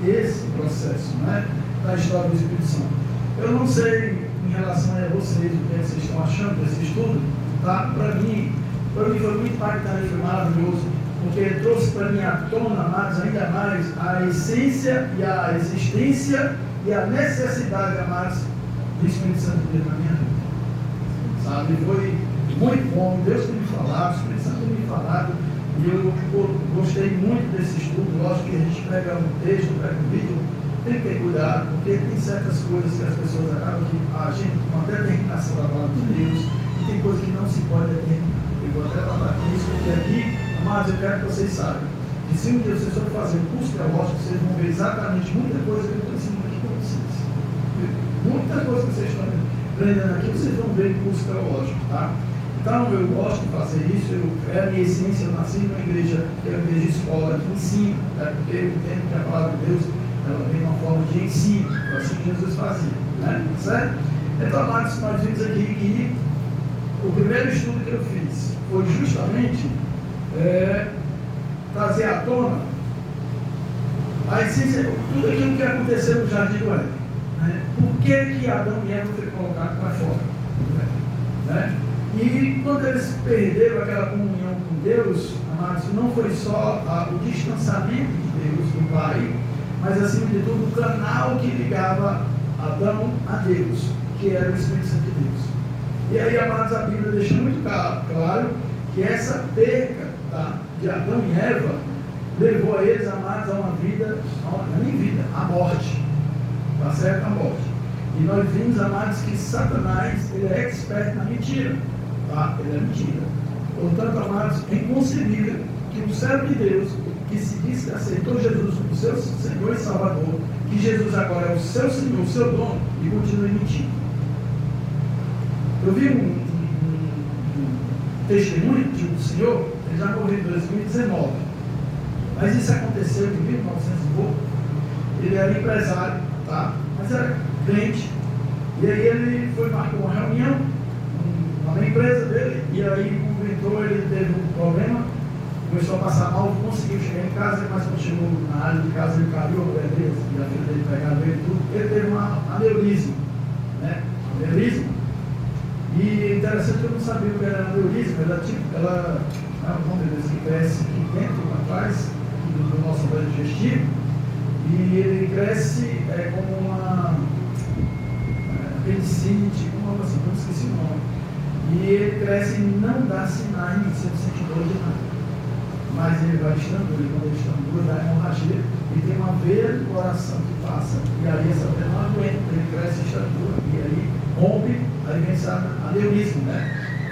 esse processo, né, da história do Espírito Santo. Eu não sei em relação a vocês, o que vocês estão achando desse estudo, tá? Para mim foi muito impactante, foi maravilhoso, porque trouxe para mim à tona mais, ainda mais a essência e a existência e a necessidade, amados, do Espírito Santo de Deus na minha vida. Sabe, foi muito bom, Deus tem me falado, o Espírito Santo tem me falado, e eu gostei muito desse estudo. Lógico que a gente pega um texto, pega um vídeo, tem que ter cuidado, porque tem certas coisas que as pessoas acabam que a gente, com a determinação da palavra de Deus, e tem coisas que não se pode determinar. Eu vou até falar isso, porque aqui, mas eu quero que vocês saibam que se um dia vocês forem fazer o curso teológico, vocês vão ver exatamente muita coisa que eu estou ensinando aqui para vocês. Muita coisa que vocês estão aprendendo aqui, vocês vão ver no curso teológico, tá? Então, eu gosto de fazer isso, é a minha essência. Eu nasci numa igreja, que é uma igreja de escola, que ensina, né? Porque eu entendo que a palavra de Deus, ela vem uma forma de ensino, assim que Jesus fazia, né? Certo? Então, nós vimos aqui que o primeiro estudo que eu fiz foi justamente trazer à tona a essência, tudo aquilo que aconteceu no Jardim do Éden, né? Por que Adão e Eva foram colocados para fora, né? E quando eles perderam aquela comunhão com Deus, amados, não foi só o distanciamento de Deus, do Pai, mas acima de tudo o canal que ligava Adão a Deus, que era o Espírito Santo de Deus. E aí, amados, a Bíblia deixa muito claro que essa perca, tá, de Adão e Eva levou a eles, amados, a uma vida, a morte, tá certo? A morte. E nós vimos, amados, que Satanás, ele é expert na mentira, tá? Ele é mentira. Portanto, amados, é inconcebível que um servo de Deus, que se diz que aceitou Jesus como seu Senhor e Salvador, que Jesus agora é o seu Senhor, o seu dono, e continue mentindo. Eu vi um testemunho de um senhor, ele já morreu em 2019, mas isso aconteceu em 1900 e pouco. Ele era empresário, tá? Mas era crente, e aí ele marcou uma reunião na empresa dele, e aí quando entrou, ele teve um problema, começou a passar mal, conseguiu chegar em casa, mas quando chegou na área de casa, ele caiu, e a filha dele pegaram ele tudo, ele teve um aneurisma, né? Aneurisma. E interessante que eu não sabia o que era aneurisma, ela vamos dizer assim, cresce aqui dentro, atrás do nosso aparelho digestivo, e ele cresce como uma apendicite, como assim, não esqueci o nome. E ele cresce e não dá sinais, você não sente dor de nada. Mas ele vai estrangulando, e quando ele estrangula, dá hemorragia, e tem uma veia do coração que passa, e aí essa veia não aguenta, ele cresce e estrangula, e aí rompe, aí vem esse aneurisma, né?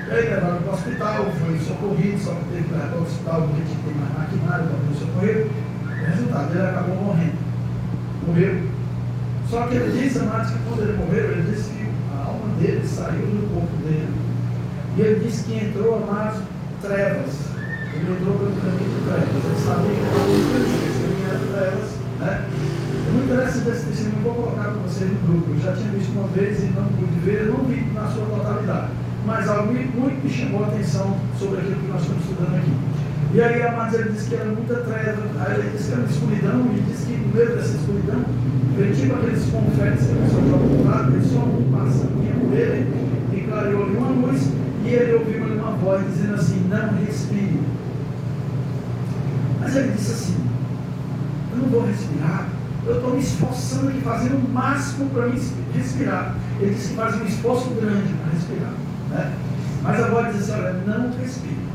E aí levaram para o hospital, foi socorrido, só que teve que levar para o hospital, porque tinha que ter mais maquinário para poder socorrer. Resultado, ele acabou morrendo. Morreu. Só que ele disse, amados, que quando ele morreu, ele disse que a alma dele saiu do corpo dele. E ele disse que entrou, amados, trevas. Ele entrou pelo caminho de trevas. Ele sabia que esse caminho era trevas, né? É muito interessante esse testemunho, eu vou colocar para vocês no grupo. Eu já tinha visto uma vez e não pude ver, eu não vi na sua totalidade. Mas algo muito me chamou a atenção sobre aquilo que nós estamos estudando aqui. E aí, amados, ele disse que era muita treva, aí ele disse que era uma escuridão, e disse que no meio dessa escuridão, ele tipo aqueles confetes que a pessoa joga do lado, ele só passando por ele, e clareou ali uma luz, e ele ouviu ali uma voz dizendo assim: não respire. Mas ele disse assim: eu não vou respirar, eu estou me esforçando aqui, fazendo o máximo para me respirar. Ele disse que faz um esforço grande para respirar, né? Mas a voz disse assim: olha, não respire.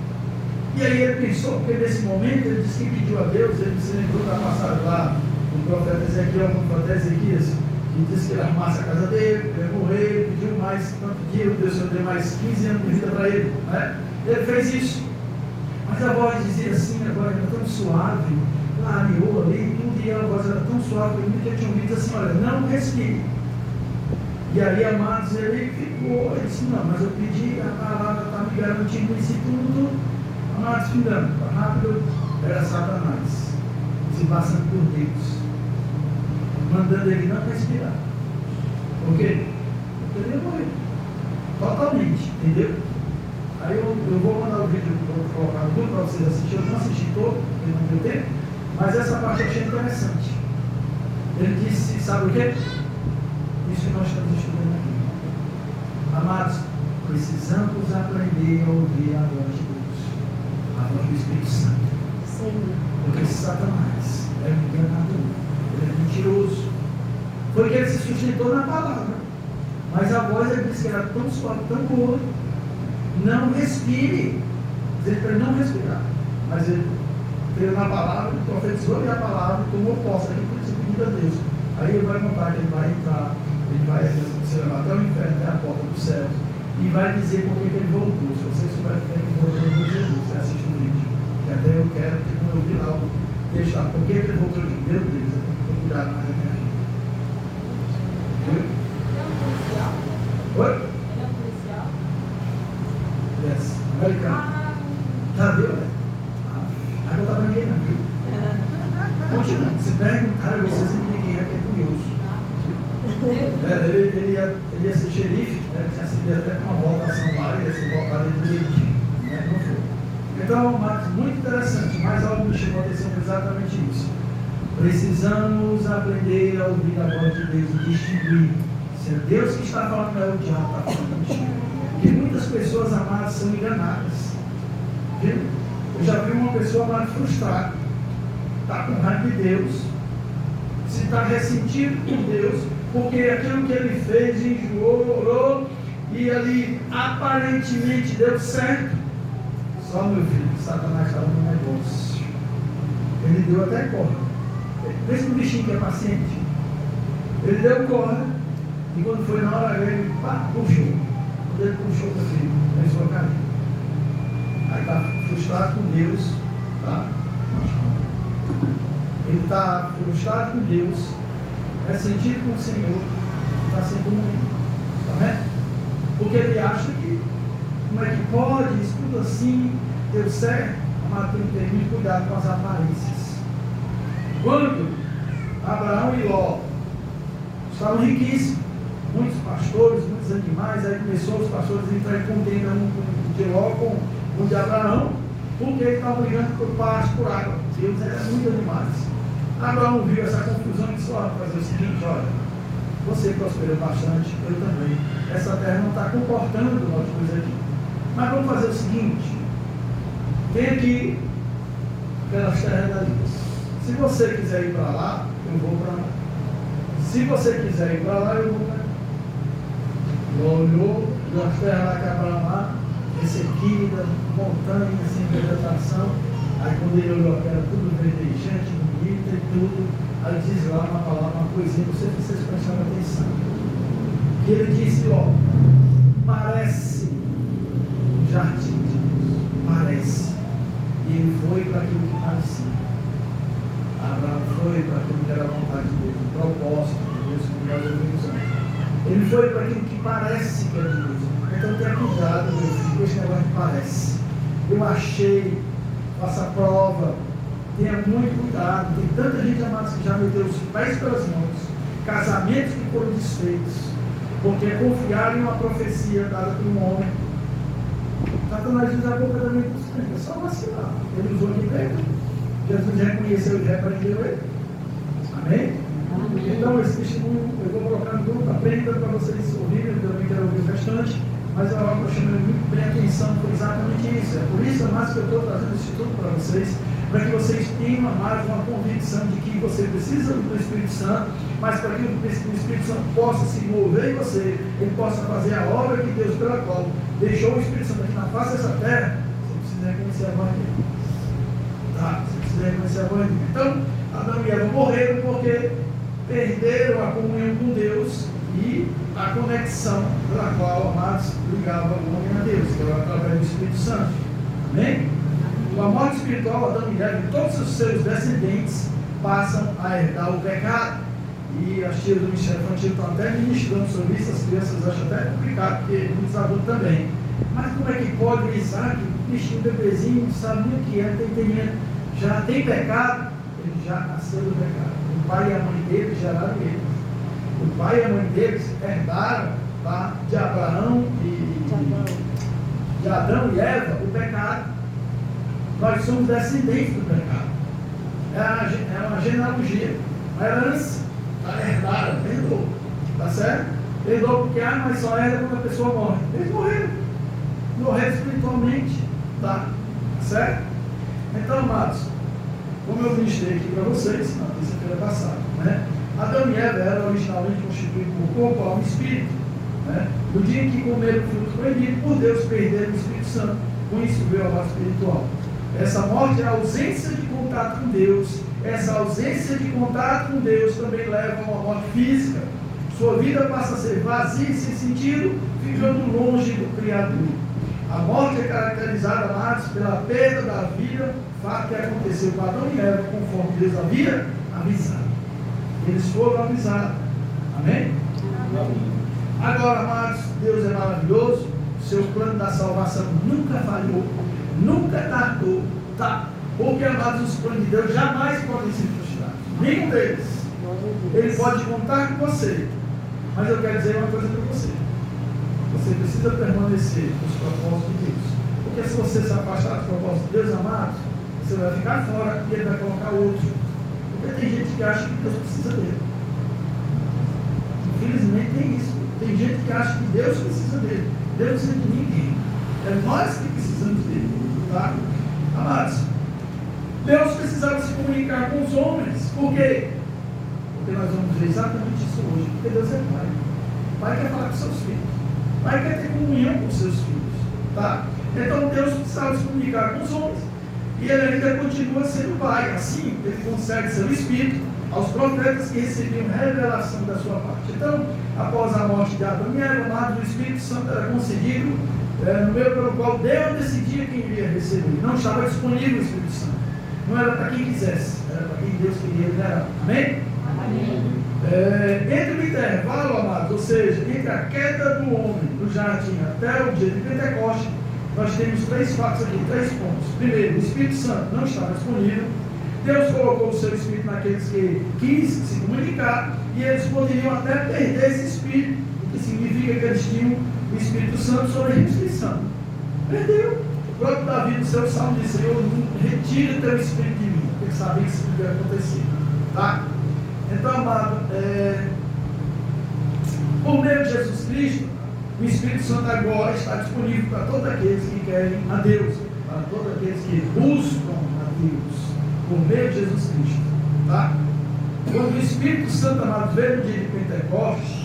E aí ele pensou, porque nesse momento ele disse que pediu a Deus, ele se lembrou da passagem lá do profeta Ezequiel, do profeta Ezequias, que disse que ele arrumasse a casa dele, ele ia morrer, ele pediu mais tanto dia, o Deus deu mais 15 anos de vida para ele, né? Ele fez isso. Mas a voz dizia assim, agora era tão suave, clareou ali, tudo, e a voz era tão suave, que ele tinha ouvido assim: olha, não respire. E aí, amados, ele ficou, ele disse: não, mas eu pedi, a palavra está me garantindo isso tudo. Amados, findando, rápido, era Satanás, se passando por Deus, mandando ele não respirar. Por quê? Porque ele ia morrer, totalmente, entendeu? Aí eu vou mandar o vídeo, vou colocar tudo para vocês assistirem. Eu não assisti todo, porque não deu tempo, mas essa parte eu achei interessante. Ele disse, sabe o quê? Isso que nós estamos estudando aqui. Amados, precisamos aprender a ouvir a voz de Deus, a voz do Espírito Santo. Sim. Porque Satanás é um enganador, ele é mentiroso. Foi que ele se sustentou na palavra, mas a voz ele disse que era tão suave, tão boa. Não respire. Diz para ele não respirar. Mas ele veio na palavra, profetizou a palavra e tomou posse aqui por isso pedido a Deus. Aí ele vai contar que ele vai entrar, ele vai se levar até o inferno, até a porta do céu, e vai dizer por que ele voltou. Se você souber que ele voltou de Jesus, você assiste o vídeo. E até eu quero, porque quando eu vi lá, deixar por que ele voltou de Deus, eu tenho que cuidar mais da minha vida. Viu? Ele é um policial? Oi? Ele é um policial? Yes, americano. Já viu, né? Aí eu estava ninguém, não viu? Continuando, se perguntarem, vocês entendem quem é curioso. Ele ia ser xerife, né? Tinha sido até com uma votação lá, ele ia ser votado em direito, né? Não foi. Então, Marcos, muito interessante, mas algo me chamou a atenção exatamente isso. Precisamos aprender a ouvir a voz de Deus e distinguir se é Deus que está falando, não é o diabo que está falando. Porque muitas pessoas, amadas, são enganadas. Viu? Eu já vi uma pessoa mais frustrada, está com raiva de Deus, se está ressentido com Deus, porque aquilo que ele fez, enjoou, orou, e ali aparentemente deu certo. Só, meu filho, Satanás estava no negócio. Ele deu até corda. Mesmo o bichinho que é paciente, ele deu corda, e quando foi na hora ele puxou. Quando ele puxou, meu filho, começou a cair. Aí está frustrado com Deus, tá? Ele está frustrado com Deus, ressentido com o Senhor, está sendo moído, tá vendo? Porque ele acha que, como é que pode, isso tudo assim, deu certo, mas tem que ter muito cuidado com as aparências. Quando Abraão e Ló estavam riquíssimos, muitos pastores, muitos animais, aí começou os pastores a entrar em contenda de Ló com o de Abraão, porque ele estava brigando por pasto, por água. Deus era muito animais. Abraão viu essa confusão e disse: olha, fazer o seguinte, olha, você prosperou bastante, eu também. Essa terra não está comportando nós dois aqui. Mas vamos fazer o seguinte: vem aqui pelas terras da luz. Se você quiser ir para lá, eu vou para lá. Se você quiser ir para lá, eu vou para lá. Olhou das terras lá que Abraão lá, ressequida, montanha, sem vegetação. Aí quando ele olhou, era tudo verdejante, bonito e tudo. Aí diz lá uma palavra, uma coisinha, você precisa prestar atenção. E ele disse: ó, parece um jardim de Deus, parece. E ele foi para aquilo que parecia. Abraão foi para aquilo que era a vontade de Deus, o propósito de Deus, que nós ouvimos antes. Ele foi para aquilo que parece que é de Deus. Então tenha cuidado, meu filho, com esse negócio que parece. Eu achei, faça a prova, tenha muito cuidado. Tem tanta gente, amados, que já meteu os pés pelas mãos, casamentos que foram desfeitos, porque confiaram em uma profecia dada por um homem. Satanás usa a boca também dos crentes, é só vacilar. Ele usou de perto, Jesus reconheceu e repreendeu ele. Amém? Então, esse testemunho eu vou colocar no grupo, aprenda para vocês ouvirem, eu também quero ouvir o restante, mas eu estou chamando muito bem a atenção por exatamente isso. É por isso, mais que eu estou trazendo esse estudo para vocês, para que vocês tenham mais uma convicção de que você precisa do Espírito Santo, mas para que o Espírito Santo possa se mover em você, ele possa fazer a obra que Deus, pela qual deixou o Espírito Santo aqui na face dessa terra, você precisa reconhecer a voz dele. Tá? Você precisa reconhecer a voz dele. Então, Adão e Eva morreram porque perderam a comunhão com Deus e a conexão pela qual, amados, ligava o homem a Deus, que era através do Espírito Santo. Amém? Com a morte espiritual, Adão e Eva e todos os seus descendentes passam a herdar o pecado. E as tias do Ministério Infantil estão até ministrando sobre isso, as crianças acham até complicado, porque muitos adultos também. Mas como é que pode o Isaac, o bichinho, o bebezinho, não sabe nem o que é, não tem entendimento, já tem pecado? Ele já nasceu do pecado. O pai e a mãe dele geraram ele. O pai e a mãe deles herdaram, tá, de Abraão de Adão e Eva o pecado. Nós somos descendentes do pecado. É uma genealogia, uma herança. Tá herdada, perdoou. Tá certo? Perdoou porque, mas só herda quando a pessoa morre. Eles morreram. Morreram espiritualmente. Tá certo? Então, amados, como eu ministrei aqui para vocês na terça-feira passada, né? Adão e Eva eram originalmente constituídos por corpo, alma e espírito. Né? No dia em que comeram o fruto proibido, por Deus perderam o Espírito Santo. Com isso veio a morte espiritual. Essa morte é a ausência de contato com Deus. Essa ausência de contato com Deus também leva a uma morte física. Sua vida passa a ser vazia e sem sentido, ficando longe do Criador. A morte é caracterizada, amados, pela perda da vida, fato que aconteceu com Adão e Eva, conforme Deus havia avisado. Eles foram avisados. Amém? Amém. Agora, amados, Deus é maravilhoso. Seu plano da salvação nunca falhou, nunca tardou, tá? Porque, amados, os planos de Deus jamais podem ser frustrados. Nenhum deles. Ele pode contar com você. Mas eu quero dizer uma coisa para você. Você precisa permanecer nos propósitos de Deus. Porque se você se afastar dos propósitos de Deus, amados, você vai ficar fora e ele vai colocar outro. Porque tem gente que acha que Deus precisa dele. Infelizmente tem isso. Tem gente que acha que Deus precisa dele. Deus não precisa de ninguém. É nós que precisamos dele. Tá? Amados, Deus precisava se comunicar com os homens. Por quê? Porque nós vamos ver exatamente isso hoje. Porque Deus é Pai. O Pai quer falar com seus filhos. O Pai quer ter comunhão com seus filhos. Tá? Então Deus precisava se comunicar com os homens. E ele ainda continua sendo Pai. Assim, ele consegue ser o Espírito aos profetas que recebiam revelação da sua parte. Então, após a morte de Adão e Eva, amado, o Espírito Santo era concedido no meio pelo qual Deus decidia quem iria receber. Não estava disponível o Espírito Santo. Não era para quem quisesse, era para quem Deus queria liberar. Amém? Amém. Entre o intervalo, amados, ou seja, entre a queda do homem do jardim até o dia de Pentecostes, nós temos três fatos aqui, 3 pontos. Primeiro, o Espírito Santo não estava disponível. Deus colocou o seu Espírito naqueles que quis se comunicar, e eles poderiam até perder esse Espírito, o que significa que eles tinham o Espírito Santo sobre a restrição. Perdeu. O próprio Davi, no seu salmo, disse: Senhor, retira teu Espírito de mim, porque ele sabia que isso podia acontecer. Tá? Então, amado, por meio de Jesus Cristo, o Espírito Santo agora está disponível para todos aqueles que querem a Deus, para todos aqueles que buscam a Deus, por meio de Jesus Cristo. Tá? Quando o Espírito Santo, amado, veio no dia de Pentecostes,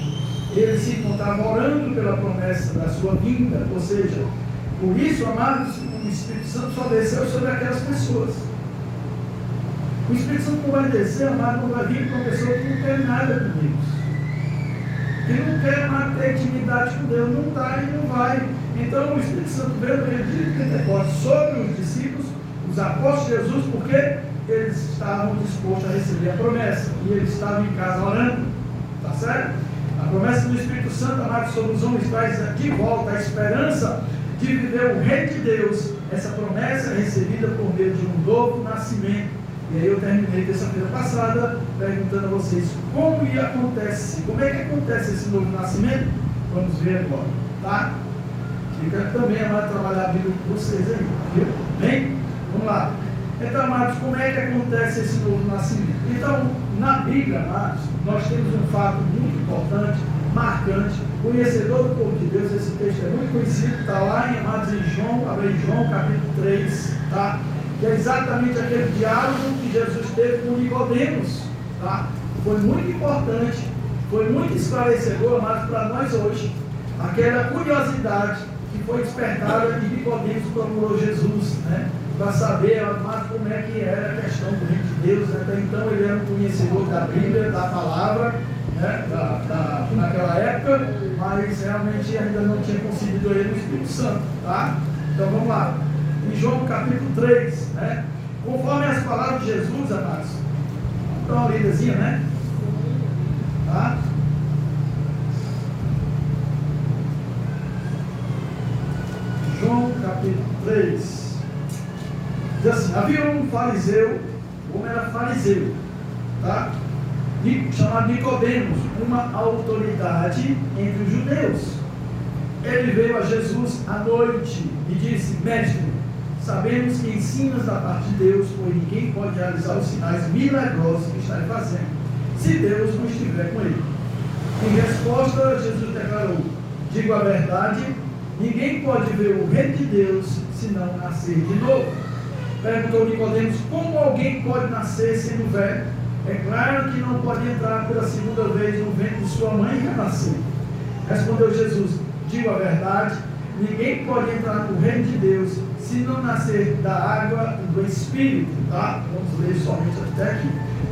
ele se encontrava orando pela promessa da sua vinda, ou seja, por isso, amados, o Espírito Santo só desceu sobre aquelas pessoas. O Espírito Santo não vai descer, amado, não vai vir para uma pessoa que não quer nada com Deus, que não quer mais ter intimidade com Deus, não está e não vai. Então o Espírito Santo veio no dia de Pentecostes sobre os discípulos, os apóstolos de Jesus, porque eles estavam dispostos a receber a promessa, e eles estavam em casa orando, tá certo? A promessa do Espírito Santo, amado, sobre os homens traz de volta a esperança de viver o Reino de Deus. Essa promessa é recebida por meio de um novo nascimento. E aí eu terminei terça-feira passada perguntando a vocês como que acontece esse novo nascimento. Vamos ver agora, tá? Fica também, amado, trabalhar a Bíblia com vocês aí, viu? Bem? Vamos lá. Então, amados, como é que acontece esse novo nascimento? Então, na Bíblia, amados, nós temos um fato muito importante, marcante, conhecedor do povo de Deus. Esse texto é muito conhecido, está lá em, amados, em João, abre João capítulo 3, tá? Que é exatamente aquele diálogo que Jesus teve com Nicodemos, tá? Foi muito importante, foi muito esclarecedor, amados, para nós hoje, aquela curiosidade que foi despertada de Nicodemos procurou Jesus, né? Para saber, amados, como é que era a questão do reino de Deus. Até então ele era um conhecedor da Bíblia, da palavra, né? Naquela época, mas realmente ainda não tinha concebido ele no Espírito Santo, tá? Então vamos lá. Em João capítulo 3, né? Conforme as palavras de Jesus, amados, dá uma lidazinha, né? Tá? João capítulo 3 diz assim: havia um fariseu, o homem era fariseu, tá? Chamado Nicodemos, uma autoridade entre os judeus. Ele veio a Jesus à noite e disse: Mestre, sabemos que ensinas da parte de Deus, pois ninguém pode realizar os sinais milagrosos que está fazendo, se Deus não estiver com ele. Em resposta, Jesus declarou: digo a verdade, ninguém pode ver o reino de Deus se não nascer de novo. Perguntou Nicodemos: como alguém pode nascer sendo velho? É claro que não pode entrar pela segunda vez no ventre de sua mãe e renascer. Respondeu Jesus: digo a verdade, ninguém pode entrar no reino de Deus se não nascer da água e do Espírito. Tá? Vamos ler somente até aqui.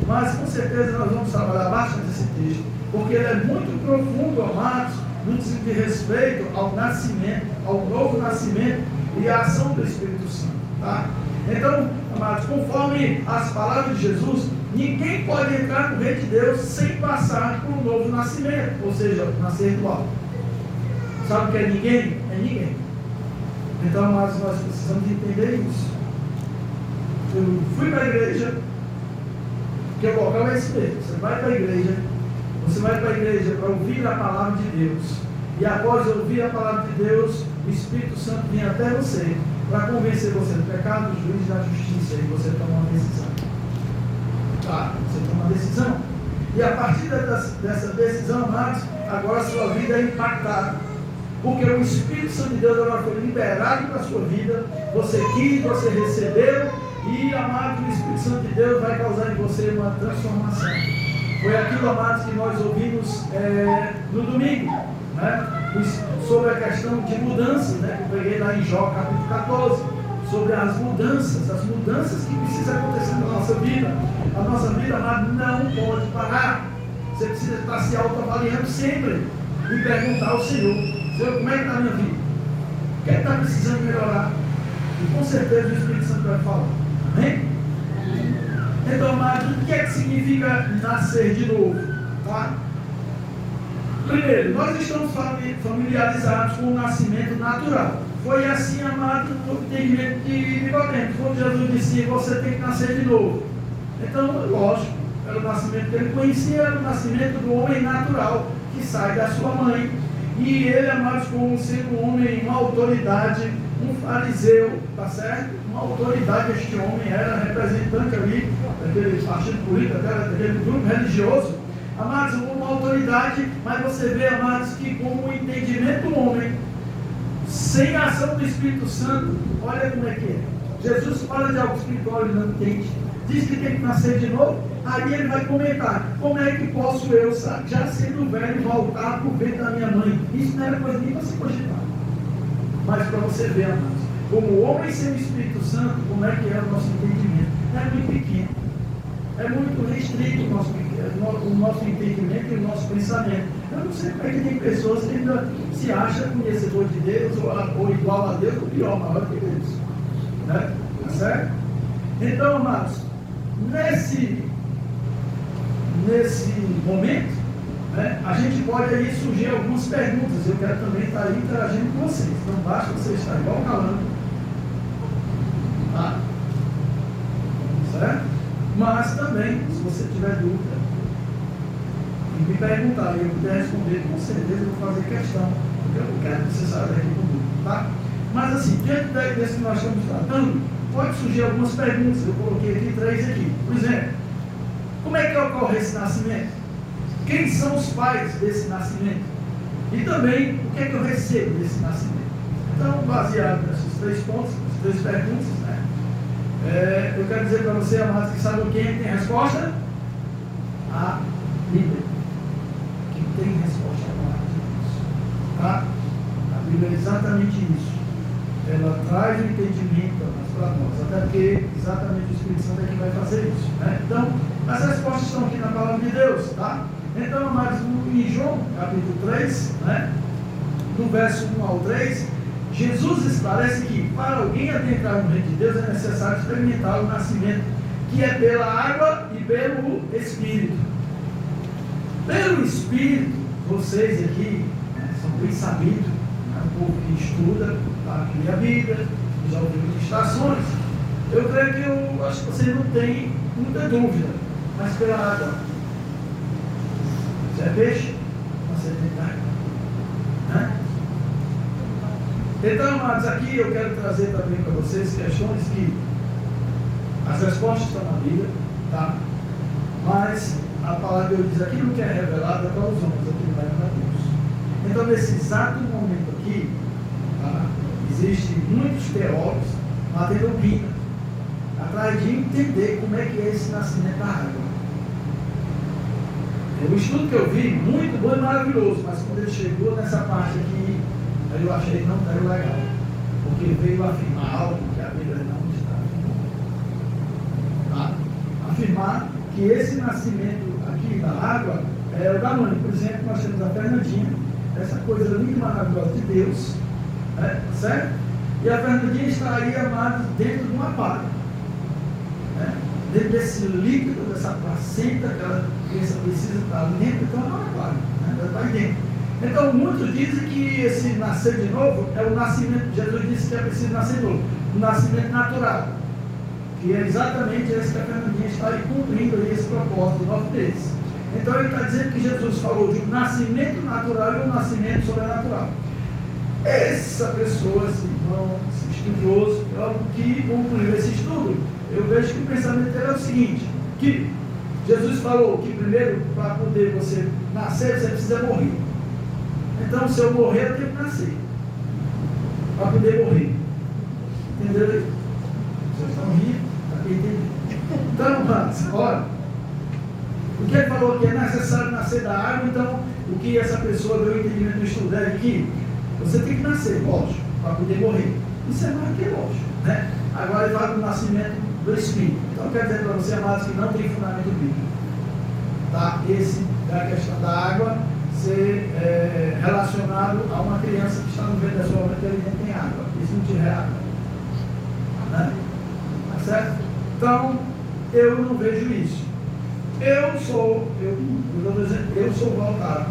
Mas com certeza nós vamos trabalhar bastante esse texto, porque ele é muito profundo, amados, no que diz respeito ao nascimento, ao novo nascimento e à ação do Espírito Santo. Tá? Então, amados, conforme as palavras de Jesus, ninguém pode entrar no reino de Deus sem passar por um novo nascimento, ou seja, nascer do alto. Sabe o que é ninguém? É ninguém. Então, amados, nós precisamos entender isso. Eu fui para a igreja, que o local é esse mesmo. Você vai para a igreja para ouvir a palavra de Deus. E após ouvir a palavra de Deus, o Espírito Santo vem até você para convencer você do pecado, do juízo e da justiça. E você toma uma decisão. Tá? Você toma uma decisão. E a partir dessa decisão, amados, agora a sua vida é impactada. Porque o Espírito Santo de Deus agora foi liberado para a sua vida. Você quis, você recebeu. E, amado, o Espírito Santo de Deus vai causar em você uma transformação. Foi aquilo, amados, que nós ouvimos no domingo, né? Sobre a questão de mudanças, né? Eu peguei lá em Jó capítulo 14, sobre as mudanças que precisam acontecer na nossa vida. A nossa vida, amado, não pode parar. Você precisa estar se autoavaliando sempre e perguntar ao Senhor: Senhor, como é que está a minha vida? O que é que está precisando melhorar? E com certeza o Espírito Santo vai falar. Amém? Então, amado, o que é que significa nascer de novo? Tá? Primeiro, nós estamos familiarizados com o nascimento natural. Foi assim, amado, no entendimento de Nicodemos. Quando Jesus disse: você tem que nascer de novo. Então, lógico, era o nascimento que ele conhecia, era o nascimento do homem natural, que sai da sua mãe. E ele, amados, como sendo um homem, uma autoridade, um fariseu, tá certo? Uma autoridade, este homem era representante ali daquele partido político, daquele grupo religioso. Amados, uma autoridade, mas você vê, amados, que com o entendimento do homem, sem a ação do Espírito Santo, olha como é que é. Jesus fala de algo espiritual, ele não entende. Diz que tem que nascer de novo. Aí ele vai comentar: como é que posso eu, já sendo velho, voltar para o ventre da minha mãe? Isso não era coisa nem para se cogitar. Mas para você ver, amados, como o homem sem o Espírito Santo, como é que é o nosso entendimento? É muito pequeno. É muito restrito o nosso entendimento e o nosso pensamento. Eu não sei como é que tem pessoas que ainda se acham conhecedor de Deus, ou igual a Deus, ou pior, maior que Deus. Né? Tá certo? Então, amados, nesse momento, né, a gente pode aí surgir algumas perguntas. Eu quero também estar aí interagindo com vocês. Não basta você estar igual calando. Tá? Certo? Mas também, se você tiver dúvida e me perguntar e eu puder responder, com certeza eu vou fazer questão, porque eu não quero que você saia daqui comigo. Tá? Mas assim, diante desse que nós estamos tratando, pode surgir algumas perguntas. Eu coloquei aqui 3 aqui. Por exemplo, como é que ocorre esse nascimento? Quem são os pais desse nascimento? E também, o que é que eu recebo desse nascimento? Então, baseado nesses 3 pontos, essas 3 perguntas, né? Eu quero dizer para você, amados, que sabe quem tem resposta? A Bíblia. Quem tem resposta é a palavra de Deus. Tá? A Bíblia é exatamente isso. Ela traz o entendimento para nós, até porque exatamente o Espírito Santo é que vai fazer isso, né? Então, as respostas estão aqui na palavra de Deus, tá? Então, amados, em João, capítulo 3, né? No verso 1 ao 3, Jesus esclarece que para alguém adentrar no reino de Deus é necessário experimentar o nascimento, que é pela água e pelo Espírito. Pelo Espírito, vocês aqui, né, são bem sabidos, né, um povo que estuda, tá, que lê a Bíblia, já ouviu ministrações. Eu creio que eu acho que você não tem muita dúvida, mas pela água. Você é peixe? Você tem carne. Né? Então, amados, aqui eu quero trazer também para vocês questões que as respostas estão na Bíblia, tá? Mas a palavra de Deus diz: aquilo que é revelado é para os homens, aquilo que é para Deus. Então, nesse exato momento aqui, tá, existem muitos teólogos batendo opina, atrás de entender como é que é esse nascimento da água. O estudo que eu vi, muito bom e maravilhoso, mas quando ele chegou nessa parte aqui, aí eu achei que não era legal, porque veio afirmar algo que a Bíblia não está afirmando. Tá? Afirmar que esse nascimento aqui da água é o da mãe. Por exemplo, nós temos a Fernandinha, essa coisa linda e maravilhosa de Deus, né? Certo? E a Fernandinha estaria, amados, dentro de uma palha, né? Dentro desse líquido, dessa placenta que a criança precisa estar dentro, então ela não é palha, né? Ela está aí dentro. Então, muitos dizem que esse nascer de novo é o nascimento. Jesus disse que é preciso nascer de novo, o nascimento natural, que é exatamente esse que a Fernandinha está aí cumprindo aí, esse propósito do nosso deles. Então, ele está dizendo que Jesus falou de um nascimento natural e um nascimento sobrenatural. Essa pessoa, esse irmão, esse estudioso, que concluiu esse estudo, eu vejo que o pensamento dele é o seguinte: que Jesus falou que primeiro, para poder você nascer, você precisa morrer. Então, se eu morrer, eu tenho que nascer, para poder morrer. Entendeu? Vocês estão rindo? Está aqui entendendo? Então, mas, olha, o que ele falou que é necessário nascer da água. Então, o que essa pessoa deu o entendimento do estudo é que você tem que nascer, lógico, para poder morrer. Isso é mais que lógico, né? Agora ele fala do nascimento do Espírito. Então, quer dizer para você, amados, que não tem fundamento bíblico, tá? Esse é a questão da água ser relacionado a uma criança que está no ventre da sua mãe, que ele não tem água. Isso não tiver água, né? Tá certo? Então, eu não vejo isso. Eu sou voltado,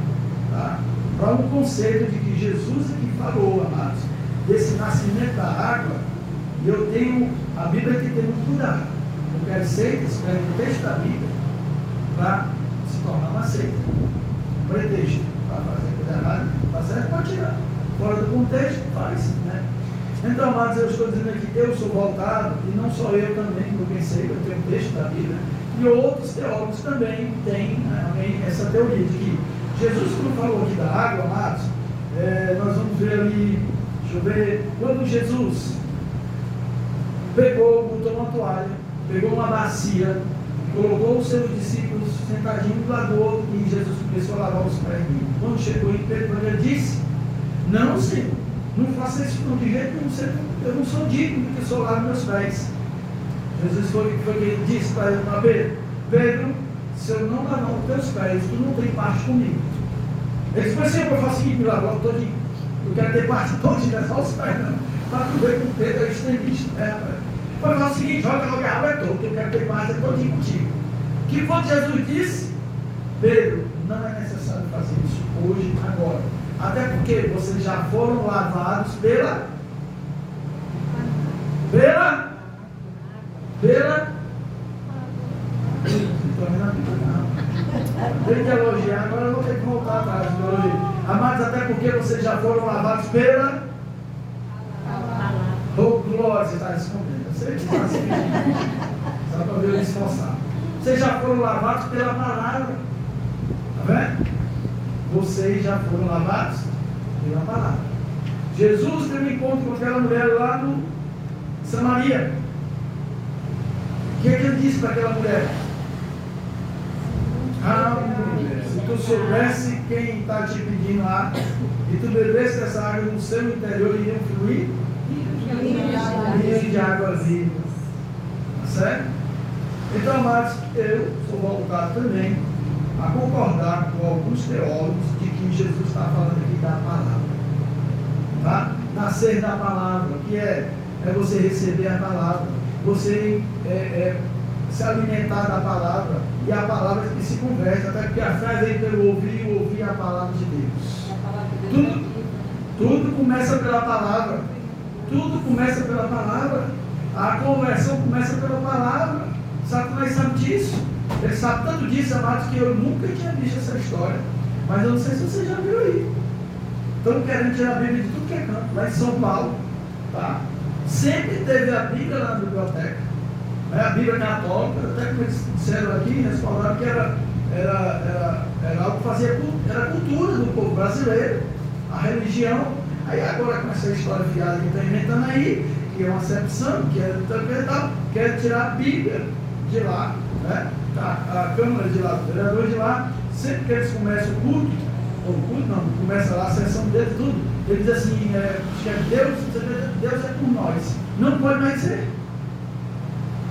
tá, para um conceito de que Jesus é que falou, amados, desse nascimento da água. E eu tenho a Bíblia que tem muito cuidado. Eu quero seitas, quero o texto da Bíblia para se tornar uma seita. Um pretexto para fazer coisa errada, tá certo? Pode tirar. Fora do contexto, faz, né? Então, amados, eu estou dizendo aqui que eu sou voltado, e não só eu também, como eu pensei, eu tenho um texto da Bíblia. E outros teólogos também têm essa teoria de que Jesus, quando falou aqui da água, amados, nós vamos ver ali, deixa eu ver, quando Jesus botou uma toalha, pegou uma bacia, colocou os seus discípulos sentadinhos do lado do outro, e Jesus começou a lavar os pés dele. Quando chegou em Pedro, ele disse: não, Senhor, não faça isso de jeito nenhum, eu não sou digno de que só lave meus pés. Jesus foi que ele disse para ele: Pedro, se eu não lavar os teus pés, tu não tem parte comigo. Ele disse: mas Senhor, eu faço o seguinte, me lavar todinho. Eu quero ter parte todinha, não é só os pés, não. Para tu ver que o Pedro é extremista. Mas faz o seguinte: joga logo a água toda, eu quero ter parte todinho contigo. Que quando Jesus disse: Pedro, não é necessário fazer isso hoje, agora. Até porque vocês já foram lavados pela tem que elogiar, agora eu vou ter que voltar atrás. Amados, até porque vocês já foram lavados pela glória. Você está respondendo, eu sei que está se pedindo, só para ver eu me esforçar. Vocês já foram lavados pela palavra, está vendo? Vocês já foram lavados pela palavra. Jesus teve um encontro com aquela mulher lá no Samaria. O que é que ele disse para aquela mulher? Mulher, se tu soubesse quem está te pedindo água e tu bebesse dessa água no seu interior, iriam fluir rios de água viva. Tá certo? Então, amados, eu sou voltado também a concordar com alguns teólogos de que Jesus está falando aqui da palavra. Tá? Nascer da palavra, que é você receber a palavra, você se alimentar da palavra, e a palavra que se conversa, até porque a fé vem pelo ouvir a palavra de Deus. Tudo começa pela palavra. Tudo começa pela palavra. A conversão começa pela palavra. Satanás sabe disso. Ele sabe tanto disso, amados, que eu nunca tinha visto essa história. Mas eu não sei se você já viu aí. Estão querendo tirar a Bíblia de tudo que é canto, lá em São Paulo. Tá? Sempre teve a Bíblia na biblioteca. A Bíblia católica, até como eles disseram aqui, respaldaram que era era algo que fazia, era a cultura do povo brasileiro, a religião. Aí agora com essa história fiada que está inventando aí, que é uma acepção, que é interpretar, quer tirar a Bíblia de lá, né? A Câmara de lá, o vereador de lá, sempre que eles começam o culto, começa lá a sessão deles, tudo, ele diz assim, acho que Deus é por nós. Não pode mais ser.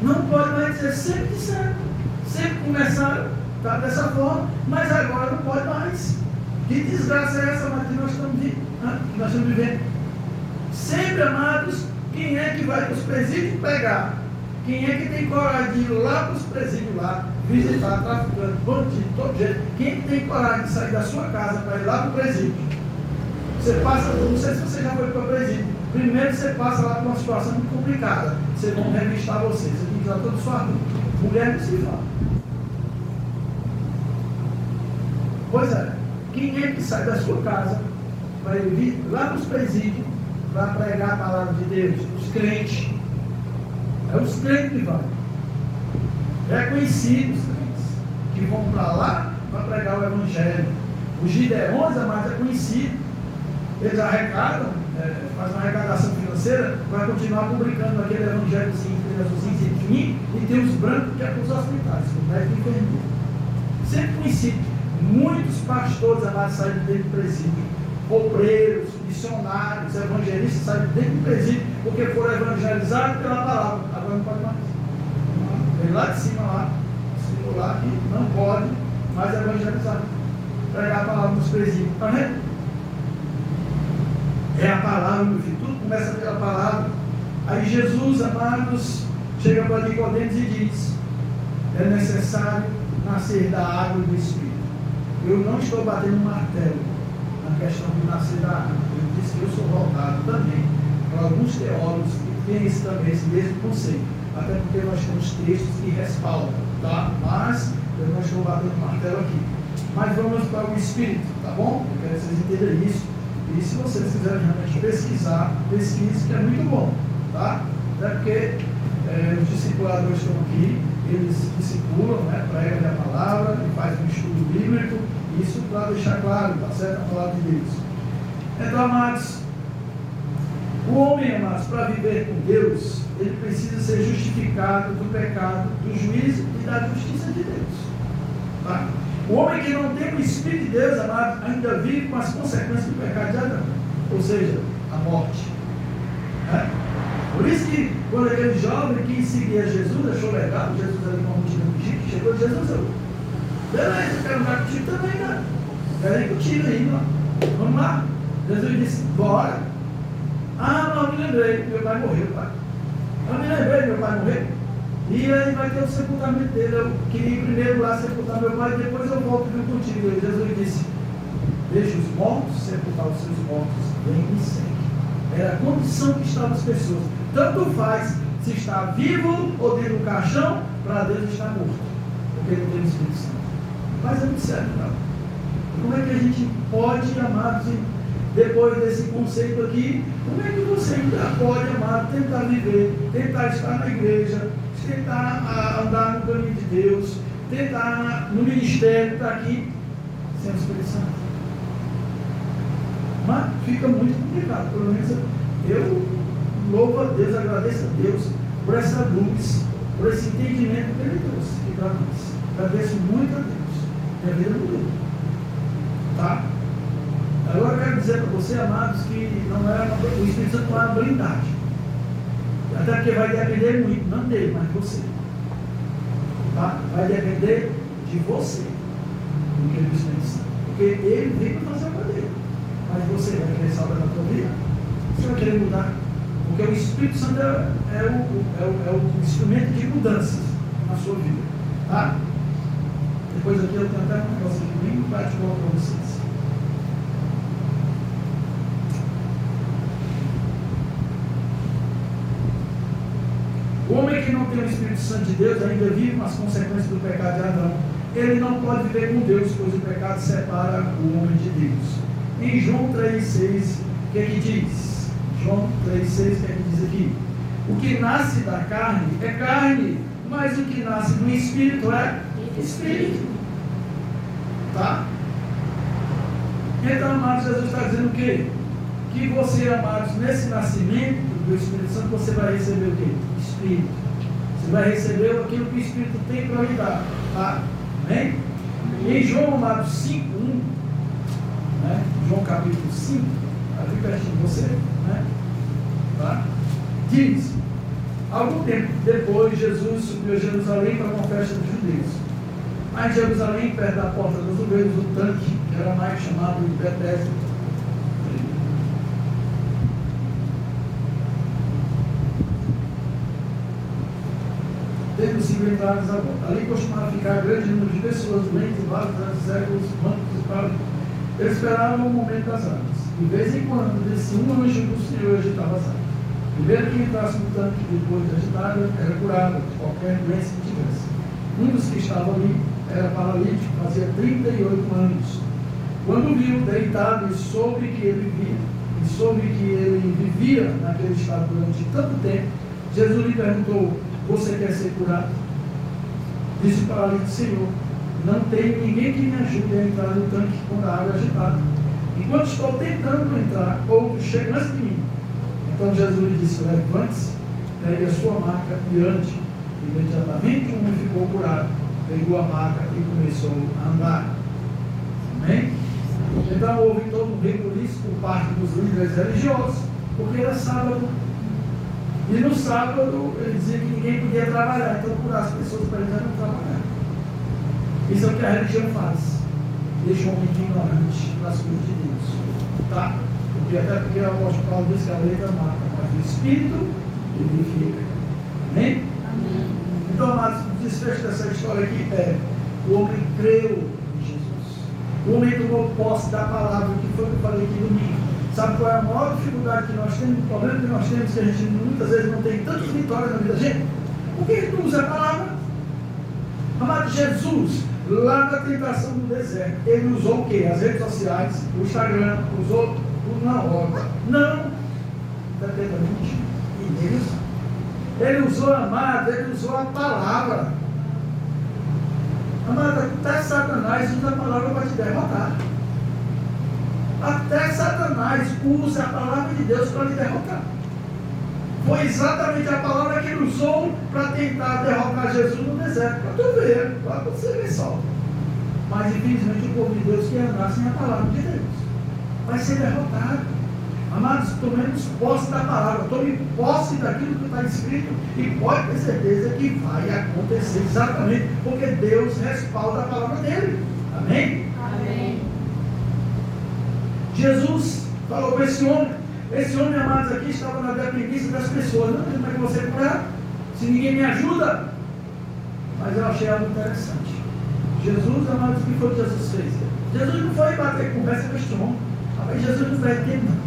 Não pode mais ser, sempre disseram. Sempre começaram tá, dessa forma, mas agora não pode mais. Que desgraça é essa, mas que nós estamos vivendo? Sempre, amados, quem é que vai para os presídios pegar? Quem é que tem coragem de ir lá para os presídios lá, visitar, traficante, bandido, todo jeito? Quem é que tem coragem de sair da sua casa para ir lá para o presídio? Você passa, não sei se você já foi para o presídio. Primeiro você passa lá por uma situação muito complicada. Vocês vão revistar você tem que usar toda a sua roupa. Mulher não se fala. Pois é, quem é que sai da sua casa para ir lá para os presídios para pregar a palavra de Deus? Os crentes. É os crentes que vão. É conhecido os crentes que vão para lá para pregar o evangelho. Os gideões, amados, é conhecido. Eles arrecadam, fazem uma arrecadação financeira para continuar publicando aquele evangelho assim, e tem os brancos que é para os hospitais, o médico e enfermeiro. Sempre conhecido. Muitos pastores, amados, saem dentro do presídio. Obreiros, missionários, evangelistas saem dentro do presídio porque foram evangelizados pela palavra. Agora não pode mais. Vem lá de cima lá, lá que não pode mais evangelizar. Pregar a palavra nos presídios. Está vendo? É a palavra, meu filho, tudo começa pela palavra. Aí Jesus, amados, chega para Nicodemos e diz: é necessário nascer da água e do Espírito. Eu não estou batendo um martelo na questão de nascer da água. Eu disse que eu sou voltado também para alguns teólogos que têm esse mesmo conceito. Até porque nós temos textos que respaldam, tá? Mas eu não estou batendo martelo aqui. Mas vamos para o Espírito, tá bom? Eu quero que vocês entenderem isso. E se vocês quiserem realmente pesquisar, pesquise, que é muito bom, tá? Até porque os discipuladores estão aqui, eles discipulam, né, pregam a palavra, e fazem um estudo bíblico, isso para deixar claro, tá certo? A palavra de Deus. Então, amados, o homem, amados, para viver com Deus, ele precisa ser justificado do pecado, do juízo e da justiça de Deus, tá? O homem que não tem o Espírito de Deus, amado, ainda vive com as consequências do pecado de Adão, ou seja, a morte. Né? Por isso que, quando aquele jovem que seguia Jesus, achou legal, Jesus ali com a multidão contigo, chegou Jesus, eu, beleza, eu quero andar contigo também, né? Quero ir contigo aí, ó. Vamos lá. Jesus disse, bora. Ah, não, me lembrei, meu pai morreu, pai. Eu me lembrei, meu pai morreu. E aí vai ter o sepultamento dele. Eu queria ir primeiro lá sepultar meu pai, depois eu volto junto contigo. E Jesus disse: deixa os mortos sepultar os seus mortos, vem e segue. Era a condição que estavam as pessoas. Tanto faz se está vivo ou dentro do caixão, para Deus está morto, porque não tem o Espírito Santo. Mas é muito sério, não. Como é que a gente pode, amados, depois desse conceito aqui, como é que você ainda pode, amado, tentar viver, tentar estar na igreja, tentar andar no caminho de Deus, tentar no ministério, estar aqui sem o Espírito Santo? Mas fica muito complicado. Pelo menos eu louvo a Deus, agradeço a Deus por essa luz, por esse entendimento que Ele trouxe aqui para nós. Agradeço muito a Deus. Minha vida mudou. Tá? Agora eu quero dizer para você, amados, que o Espírito Santo não é uma blindagem. Até porque vai depender muito, não dele, mas de você. Tá? Vai depender de você, do que ele Espírito Santo. Porque ele veio para fazer a coisa dele. Mas você vai querer salvar na tua vida? Você vai querer mudar? Porque o Espírito Santo é o instrumento de mudanças na sua vida. Tá? Depois aqui eu tenho até um negócio aqui bem prático para vocês. O homem que não tem o Espírito Santo de Deus ainda vive com as consequências do pecado de Adão. Ele não pode viver com Deus, pois o pecado separa o homem de Deus. Em João 3,6, o que é que diz? João 3,6, o que é que diz aqui? O que nasce da carne é carne, mas o que nasce do Espírito é Espírito. Tá? Então, amados, Jesus está dizendo o quê? Que você, amados, nesse nascimento do Espírito Santo, você vai receber o quê? Espírito. Você vai receber aquilo que o Espírito tem para lhe dar. Tá? Amém? E em João, amados, 5:1, né? João capítulo 5, aqui pertinho de você, né? Tá? Diz: algum tempo depois, Jesus subiu a Jerusalém para uma festa dos judeus. Mas em Jerusalém, perto da porta das ovelhas, o tanque, que era mais chamado de Betesda, tendo sido entradas à volta. Ali costumava ficar grande número de pessoas, doentes, vários, cegos, mancos e pálidos. Eles esperavam o momento das águas. De vez em quando, descia um anjo do Senhor e agitava as águas. Primeiro que entrasse no tanque, depois de agitada, era curado de qualquer doença que tivesse. Um dos que estava ali era paralítico, fazia 38 anos. Quando viu deitado e soube que ele vivia naquele estado durante tanto tempo, Jesus lhe perguntou: você quer ser curado? Disse o paralítico: Senhor, não tenho ninguém que me ajude a entrar no tanque quando a água é agitada. Enquanto estou tentando entrar, outro chega antes de mim. Então Jesus lhe disse: levante-se, pegue a sua maca e ande. Imediatamente o homem ficou curado, pegou a maca e começou a andar. Amém? Então houve todo um rebuliço por parte dos líderes religiosos, porque era sábado. E no sábado ele dizia que ninguém podia trabalhar, então curar as pessoas para eles não trabalhar. Isso é o que a religião faz. Deixa o homem ignorante das coisas de Deus. Tá? Até porque o apóstolo Paulo diz que a lei da mata, mas o Espírito vivifica. Amém? Amém. Então, amados, o desfecho dessa história aqui é: o homem creu em Jesus. O homem tomou posse da palavra, que foi o que eu falei aqui domingo. Sabe qual é a maior dificuldade que nós temos? O problema que nós temos, que a gente muitas vezes não tem tantas vitórias na vida da gente? Porque a gente não usa a palavra. Amado, Jesus, lá na tentação do deserto, ele usou o quê? As redes sociais, o Instagram, usou tudo na hora. Não. Ele usou, amado, ele usou a palavra. Amado, até Satanás usa a palavra para te derrotar. Até Satanás usa a palavra de Deus para te derrotar. Foi exatamente a palavra que ele usou para tentar derrotar Jesus no deserto. Para tu ver, para você ver só. Mas infelizmente o povo de Deus quer andar sem a palavra de Deus. Vai ser derrotado. Amados, tomemos posse da palavra, tome posse daquilo que está escrito e pode ter certeza que vai acontecer exatamente porque Deus respalda a palavra dele. Amém? Amém. Jesus falou para esse homem, amados, aqui estava na dependência das pessoas. Não tem como é que você curar se ninguém me ajuda. Mas eu achei algo interessante. Jesus, amados, o que foi que Jesus fez? Jesus não foi bater conversa com este homem. Mas Jesus não fez tempo, não.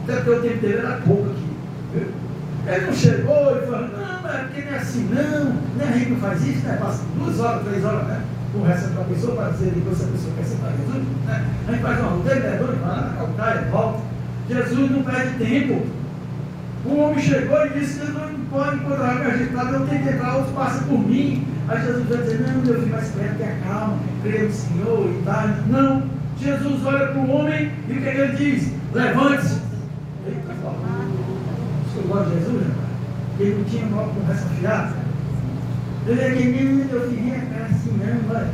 Até porque o tempo dele era pouco aqui. Viu? Ele não chegou e falou: não, é porque não é assim, não. A gente não faz isso, né? Passa 2 horas, 3 horas, né? Conversa com a pessoa para dizer depois se a pessoa quer aceitar Jesus, né? A gente faz uma luta, ele vai lá, calcaia, volta. Jesus não perde tempo. O homem chegou e disse: Jesus não pode encontrar me agitado, eu tenho que entrar, outros passam por mim. Aí Jesus vai dizer: não, meu filho, mais perto, tenha calma, creia no Senhor e tal. Não. Jesus olha para o homem e o que ele diz? Levante-se. Eita, eu gosto de Jesus, né? Ele não tinha uma conversa fiada. Ele é que nem meu filhinho, cara, assim, não, olha.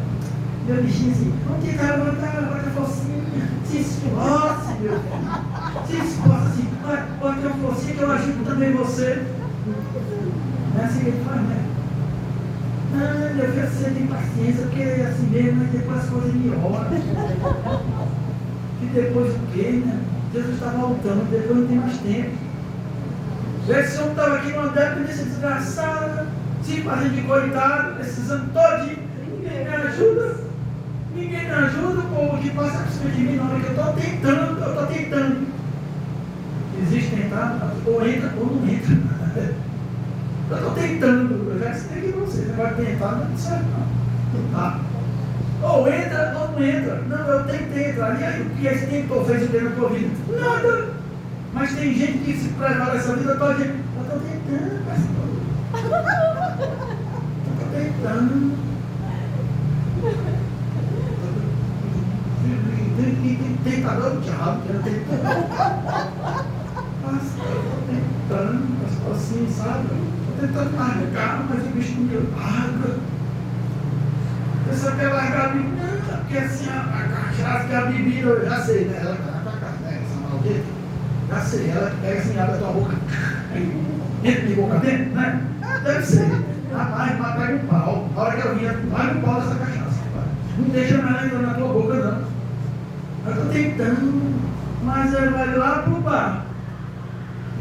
Meu bichinho assim, onde está, bota a focinha, se esforce, meu filho. Se esforce assim, bota a focinha que eu ajudo também você. Não é assim que ele faz, né? Não, meu filho, você tem paciência, porque é assim mesmo, mas depois as coisas melhoram. E depois o quê, né? Jesus está voltando, depois não tem mais tempo. Esse homem estava aqui numa dependência desgraçada, se fazendo de coitado, precisando todinho. Ninguém me ajuda. Ninguém me ajuda, o povo que passa por cima de mim na hora que eu estou tentando. Existe tentar, ou entra ou não entra. Eu estou tentando, eu já expliquei para vocês, agora tentar não é certo não. Tá? Ou entra ou não entra. Não, eu tentei entrar. E aí, o que esse tentou fez o que na tua vida? Nada. Mas tem gente que se prepara essa vida toda. Eu estou tentando, pastor. Eu estou tentando. que tentador do diabo, que era tentador. Pastor, eu estou tentando, pastor, assim, sabe? Estou tentando largar, mas o bicho não me larga. Eu só quero largar a bebida, não, porque assim, a cachaça, que a bebida, eu já sei, né? Ela tá na casa, né? Essa maldita. Já sei, ela pega assim, abre a tua boca, entra de boca dentro, né? Deve ser. Rapaz, mas pega um pau. A hora que eu vinha, vai um pau dessa cachaça. Não deixa mais entrar na tua boca, não. Eu estou tentando, mas ele vai lá pro bar.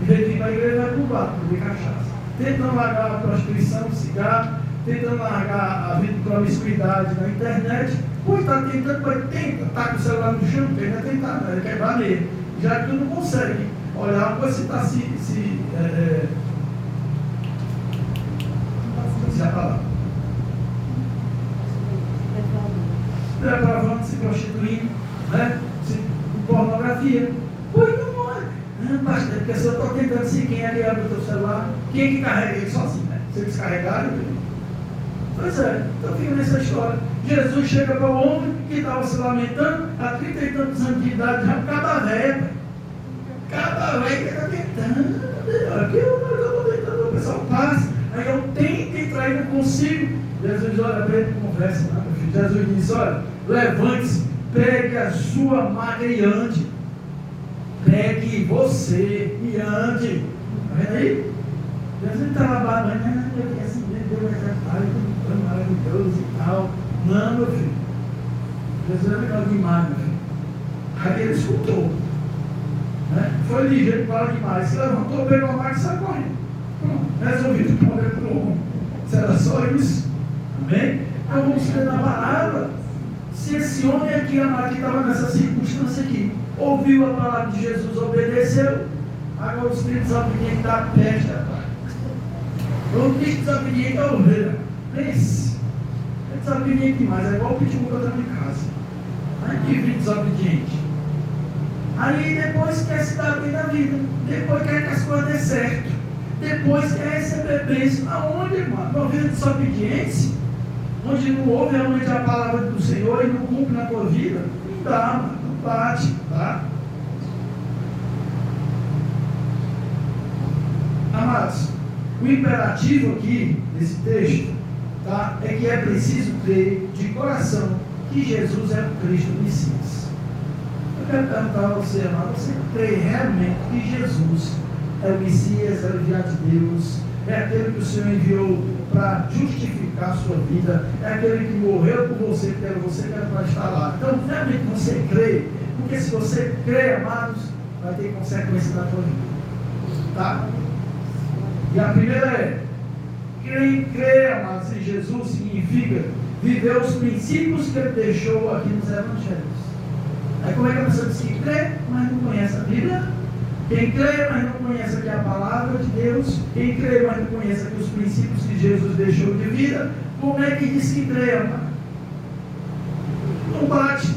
Em vez de ir para a igreja, vai pro bar, beber cachaça. Tentando largar a prostituição, o cigarro, tentando largar a vida de promiscuidade na internet. Pô, está tentando, mas tenta. Está com o celular no chão, porque ele vai tentar, né? Ele quer bater. Já que tu não consegue olhar uma coisa, você está se a palavra. Depravando, se prostituindo, né? Com pornografia. Pois não é. Não, pastor, porque se eu estou tentando ser quem é que abre o teu celular, quem é que carrega ele sozinho, né? Você descarregar, pois é, então fica nessa história. Jesus chega para o homem que estava se lamentando há 30 e tantos anos de idade, já cada velho. Cada velho que está tentando. Aqui eu estou tentando, o pessoal passa. Aí eu tento entrar e não consigo. Jesus olha para ele e conversa, não, meu filho. Jesus diz, olha, levante-se, pegue a sua maca e ande. Pegue você e ande. Está vendo aí? Jesus estava babando, eu quero assim, Deus é maravilhoso e tal. Não, meu filho. Jesus é melhor demais, meu filho. Aí ele escutou. Né? Foi ligeiro, para demais. Se levantou, pegou a maca e saiu correndo. Pronto, resolvido o problema para o homem. Se era só isso. Amém? Então vamos ler na palavra. Se esse homem aqui, amado, que estava nessa circunstância aqui, ouviu a palavra de Jesus, obedeceu, agora o espírito desobediente da peste, rapaz. O bicho desobediente é a ovelha. Pense. É desobediente demais, é igual o pitbull que eu tenho em casa. Aí que filho desobediente. Aí depois quer se dar bem na vida. Depois quer que as coisas dê certo. Depois quer receber bênção. Aonde, irmão? Uma vida de desobediência, onde não ouve realmente a palavra do Senhor e não cumpre na tua vida, não dá, mano. Não bate, tá? Amados, o imperativo aqui, nesse texto, tá? É que é preciso crer de coração que Jesus é o Cristo Messias. Eu quero perguntar a você, amado, você crê realmente que Jesus é o Messias, é o enviado de Deus, é aquele que o Senhor enviou para justificar a sua vida, é aquele que morreu por você, porque era você que era para estar lá. Então, realmente você crê, porque se você crê, amados, vai ter consequência na tua vida. Tá? E a primeira é, crer, amados, em Jesus significa viver os princípios que ele deixou aqui nos evangelhos. Aí como é que a pessoa diz que crê, mas não conhece a Bíblia? Quem crê, mas não conhece aqui a palavra de Deus, quem crê, mas não conhece aqui os princípios que Jesus deixou de vida, como é que diz que crê, amado? Não bate.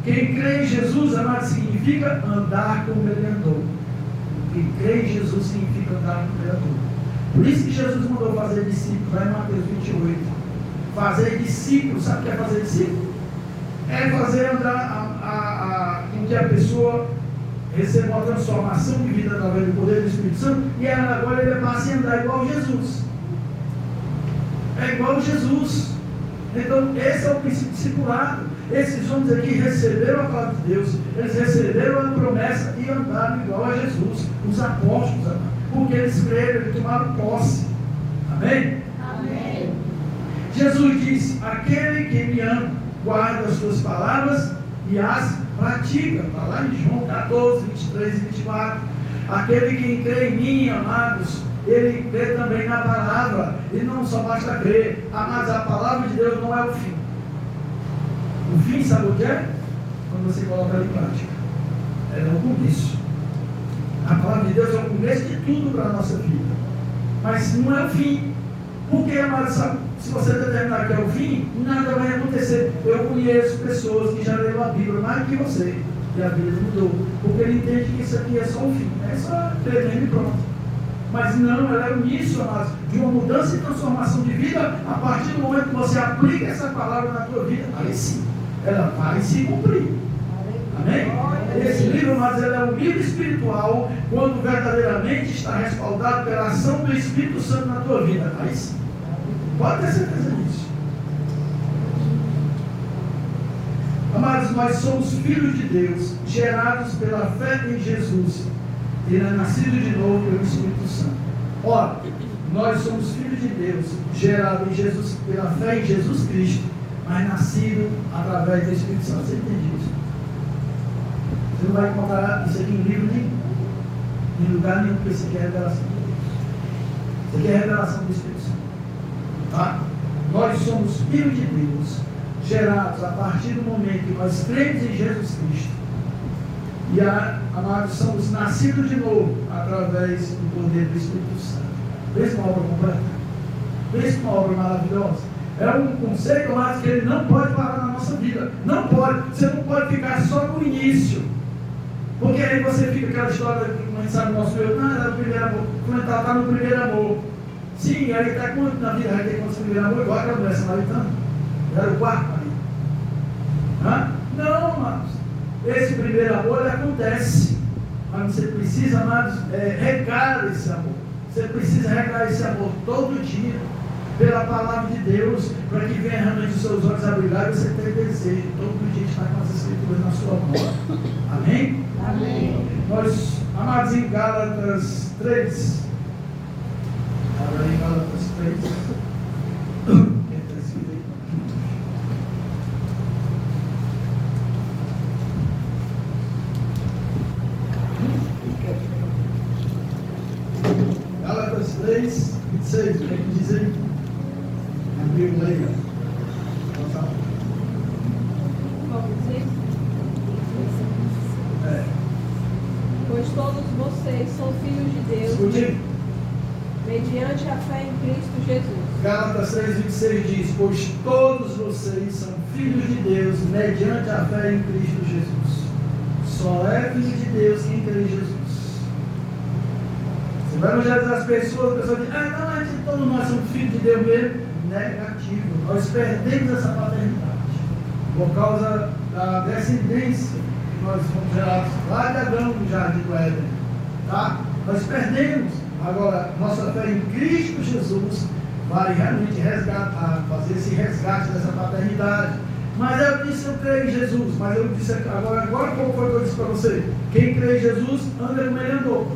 Quem crê em Jesus, amado, significa andar como ele andou. Quem crê em Jesus significa andar como ele andou. Por isso que Jesus mandou fazer discípulos, lá em Mateus 28. Fazer discípulos, sabe o que é fazer discípulo? É fazer andar com que a pessoa receba uma transformação de vida através do poder do Espírito Santo, e agora ele passa a andar igual Jesus. É igual Jesus. Então, esse é o princípio discipulado. Esses homens aqui receberam a palavra de Deus, eles receberam a promessa e andaram igual a Jesus, os apóstolos, porque eles creram, eles tomaram posse. Amém? Amém. Jesus disse: aquele que me ama, guarda as suas palavras e as pratica. Está lá em João 14, 23 e 24. Aquele que crê em mim, amados, ele crê também na palavra. E não só basta crer, mas a palavra de Deus não é o fim. O fim, sabe o que é? Quando você coloca ela em prática. É o começo. A palavra de Deus é o começo de tudo para a nossa vida. Mas não é o fim. Porque, amados, sabe, se você determinar que é o fim, nada vai acontecer. Eu conheço pessoas que já leram a Bíblia mais do que você, e a Bíblia mudou, porque ele entende que isso aqui é só o fim, é só tremendo e pronto. Mas não, ela é o início, amados, de uma mudança e transformação de vida. A partir do momento que você aplica essa palavra na tua vida, aí sim, ela vai se cumprir. Amém? Esse livro, mas ele é um livro espiritual quando verdadeiramente está respaldado pela ação do Espírito Santo na tua vida. Mas pode ter certeza disso. Amados, nós somos filhos de Deus, gerados pela fé em Jesus e nascidos de novo pelo Espírito Santo. Ora, nós somos filhos de Deus, gerados em Jesus, pela fé em Jesus Cristo, mas nascido através do Espírito Santo. Você entende isso? Você não vai encontrar isso aqui em livro nenhum, em lugar nenhum, porque isso aqui é revelação de Deus. Isso aqui é revelação do Espírito Santo. Tá? Nós somos filhos de Deus, gerados a partir do momento que nós cremos em Jesus Cristo. E, amados, somos nascidos de novo através do poder do Espírito Santo. Vê uma obra completa? Vê uma obra maravilhosa? É um conceito, amados, que ele não pode parar na nossa vida. Não pode. Você não pode ficar só no início. Porque aí você fica aquela história que a gente sabe no nosso meio, não, era o primeiro amor. Quando está no primeiro amor. Sim, aí está quanto na vida? Aí tem quanto primeiro amor, igual aquela mulher samaritana. Era o quarto marido. Não, amados. Esse primeiro amor ele acontece. Mas você precisa, amados, regar esse amor. Você precisa regar esse amor todo dia. Pela palavra de Deus, para que venha realmente os seus olhos abrigados e você tenha desejo todo dia estar com as escrituras na sua mão. Amém? Amém. Nós, amados, em Gálatas 3. Agora em Gálatas 3. Quem está escrito aí? Gálatas 3, 26. O que é que diz aí? Abriu o leia. Pois todos vocês são filhos de Deus, Escute. mediante a fé em Cristo Jesus. Gálatas 3,26 diz: pois todos vocês são filhos de Deus, mediante a fé em Cristo Jesus. Só é filho de Deus quem crê em Jesus. Você vai evangelizar as pessoas dizem: não, mas todos nós somos filhos de Deus mesmo. Negativo. Nós perdemos essa paternidade por causa da descendência que nós fomos gerados lá de Adão no jardim do Éden. Tá? Nós perdemos. Agora, nossa fé em Cristo Jesus vai realmente resgatar, fazer esse resgate dessa paternidade. Mas eu disse, eu creio em Jesus. Mas eu disse agora qual foi que eu disse para você? Quem crê em Jesus, anda como ele andou.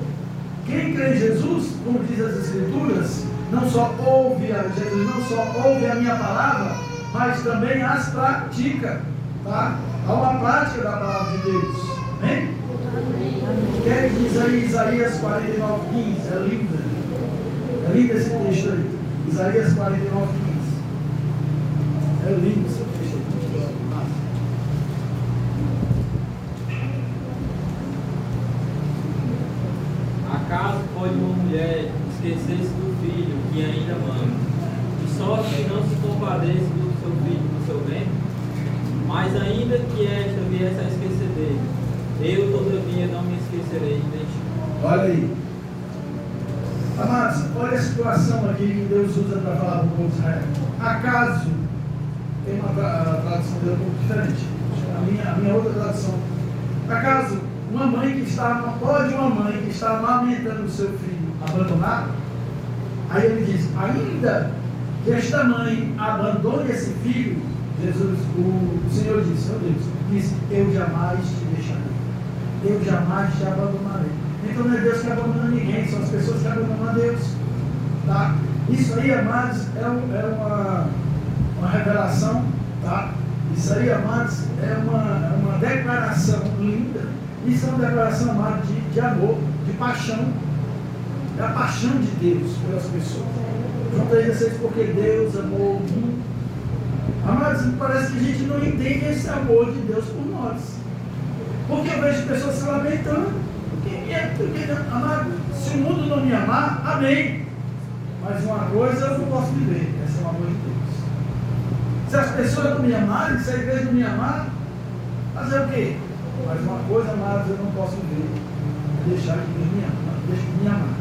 Quem crê em Jesus, como diz as Escrituras, não só ouve a Jesus, não só ouve a minha palavra, mas também as pratica. Tá? Há uma prática da palavra de Deus. Amém? O que é que diz aí Isaías 49:15? É lindo. É lindo esse texto aí. Isaías 49:15. É lindo esse texto aí. Acaso pode uma mulher esquecer-se do filho que ainda mama, de sorte que não se compadeça do seu filho no seu ventre? Mas ainda que esta viesse a esquecer dele, eu todavia não me esquecerei de ti. Olha aí. Amados, olha a situação aqui que Deus usa para falar para o povo de Israel. Acaso, tem uma tradução dele um pouco diferente. A minha outra tradução. Acaso, pode uma mãe que está amamentando o seu filho abandonar? Aí ele diz, ainda que esta mãe abandone esse filho, o Senhor disse, meu Deus, disse, eu jamais te deixarei. Eu jamais te abandonarei. Então não é Deus que abandona ninguém, são as pessoas que abandonam a Deus. Tá? Isso aí, amados, é uma revelação. Tá? Isso aí, amados, é uma declaração linda. Isso é uma declaração, amado, de amor, de paixão. É a paixão de Deus pelas pessoas. João 3,16, porque Deus amou o mundo. Amados, parece que a gente não entende esse amor de Deus por nós. Porque eu vejo pessoas se lamentando. Amado, se o mundo não me amar, amém. Mas uma coisa eu não posso viver, esse é o amor de Deus. Se as pessoas não me amarem, se a igreja não me amar, fazer o quê? Mas uma coisa, amados, eu não posso viver, é deixar que Deus me ama, deixa de me amar.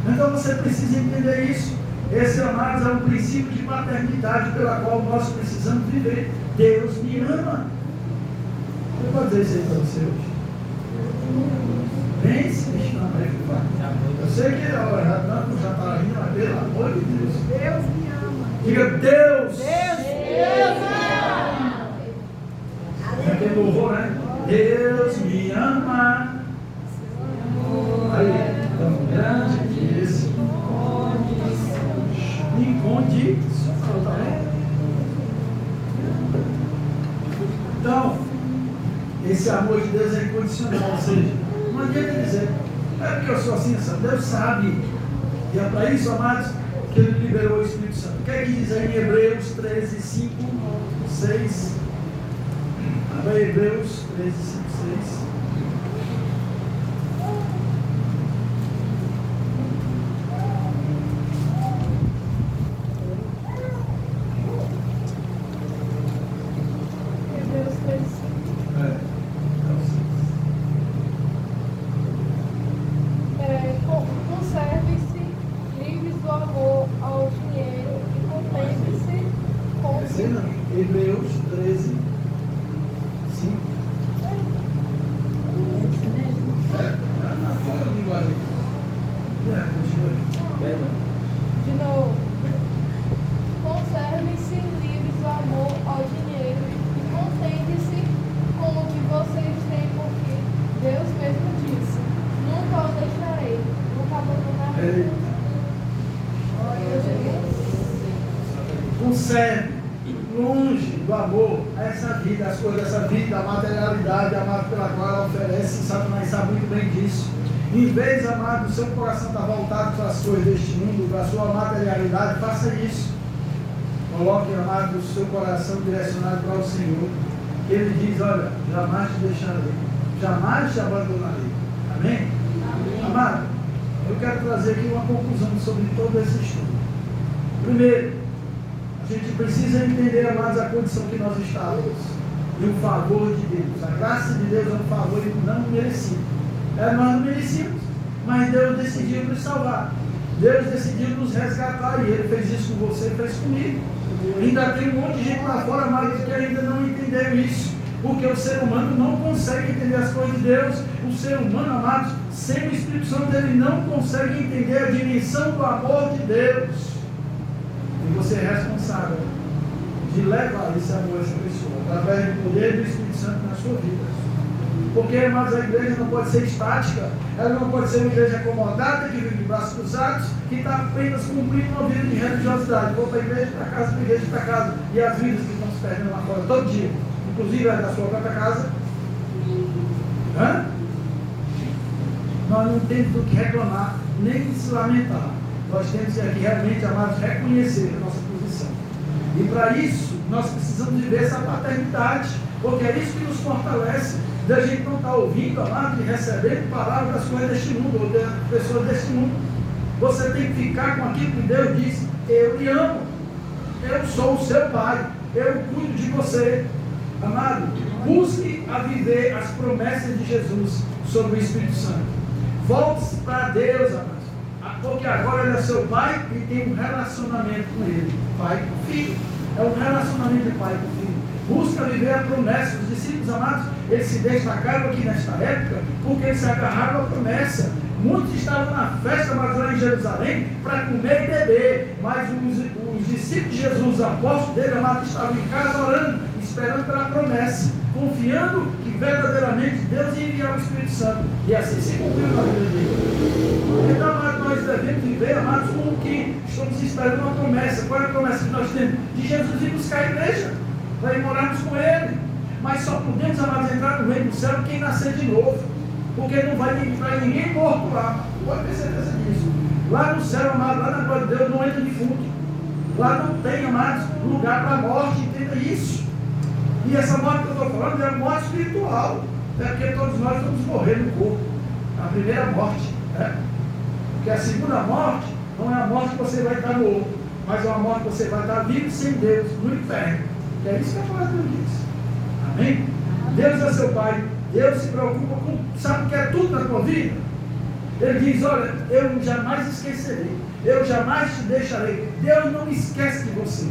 Então você precisa entender isso. Esse, amados, é um princípio de paternidade pela qual nós precisamos viver. Deus me ama. Você pode dizer isso aí para você hoje. Vence este namoro. Eu sei que não já está rindo, mas pelo amor de Deus. Deus me ama. Diga, Deus. Deus me ama. Aquele louvor, né? Deus me ama. Aí, tão grande que esse. Incondicional, tá vendo? Então, esse amor de Deus é incondicional, ou seja, não adianta dizer, é porque eu sou assim, Deus sabe. E é para isso, amados, que Ele liberou o Espírito Santo. O que é que diz aí em Hebreus 13, 5, 6? Abra Hebreus 13, 5, 6. Hebreus 13, 5. Conserve-se livres do amor ao dinheiro e contemple-se com Esse não, Hebreus 13, 5. Na sua linguagem. Continua. de novo. Conserve-se livres do amor ao dinheiro e contente-se com o que vocês têm, porque Deus mesmo disse: nunca o deixarei, nunca abandonarei. Conserve longe do amor essa vida, as coisas dessa vida, a materialidade, amado, pela qual ela oferece. Satanás sabe muito bem disso. Em vez, amado, o seu coração está voltado para as coisas deste mundo, para a sua materialidade, faça isso. Coloque, amado, o seu coração direcionado para o Senhor. Que Ele diz: olha, jamais te deixarei, jamais te abandonarei. Amém? Amém. Amado, eu quero trazer aqui uma conclusão sobre todo esse estudo. Primeiro, a gente precisa entender, amados, a condição que nós estávamos e o favor de Deus. A graça de Deus é um favor não merecido. Nós não merecíamos, mas Deus decidiu nos salvar. Deus decidiu nos resgatar e Ele fez isso com você e fez comigo. Ainda tem um monte de gente lá fora, amados, que ainda não entendeu isso, porque o ser humano não consegue entender as coisas de Deus. O ser humano, amados, sem o Espírito Santo, ele não consegue entender a dimensão do amor de Deus. E você é responsável de levar esse amor a essa pessoa, através do poder do Espírito Santo na sua vida. Porque, amados, a igreja não pode ser estática, ela não pode ser uma igreja acomodada, que vive de braços cruzados, que está apenas cumprindo uma vida de religiosidade. Vou para a igreja, para casa, para a igreja, para casa. E as vidas que estão se perdendo lá fora todo dia, inclusive as da sua própria casa. Nós não temos do que reclamar, nem se lamentar. Nós temos que aqui realmente, amados, reconhecer a nossa posição. E para isso, nós precisamos viver essa paternidade, porque é isso que nos fortalece. Da gente não estar ouvindo, amado, e recebendo palavras das coisas deste mundo, ou das pessoas deste mundo. Você tem que ficar com aquilo que Deus disse: eu lhe amo, eu sou o seu pai, eu cuido de você. Amado, busque a viver as promessas de Jesus sobre o Espírito Santo. Volte para Deus, amado, porque agora Ele é seu pai e tem um relacionamento com Ele, pai com filho. É um relacionamento de pai com filho. Busca viver a promessa. Os discípulos, amados, eles se destacaram aqui nesta época porque eles se agarraram à promessa. Muitos estavam na festa, mas lá em Jerusalém, para comer e beber. Mas os discípulos de Jesus, os apóstolos dele, amados, estavam em casa orando, esperando pela promessa, confiando que verdadeiramente Deus ia enviar o Espírito Santo. E assim se cumpriu na vida dele. Então, amados, nós devemos viver, amados, como que estamos esperando uma promessa. Qual é a promessa que nós temos? De Jesus ir buscar a igreja, para ir morarmos com Ele. Mas só podemos, amados, entrar no reino do céu quem nascer de novo. Porque não vai ninguém morto lá. Pode ter certeza disso. Lá no céu, amado, lá na glória de Deus, não entra defunto. Lá não tem, amados, lugar para a morte. Entenda isso. E essa morte que eu estou falando é a morte espiritual. É porque todos nós vamos morrer no corpo. A primeira morte. Né? Porque a segunda morte não é a morte que você vai estar morto, mas é uma morte que você vai estar vivo sem Deus, no inferno. Que é isso que a palavra de Deus diz. Amém? Deus é seu Pai. Deus se preocupa com, sabe o que é tudo na tua vida? Ele diz: olha, eu jamais esquecerei, eu jamais te deixarei. Deus não esquece de você.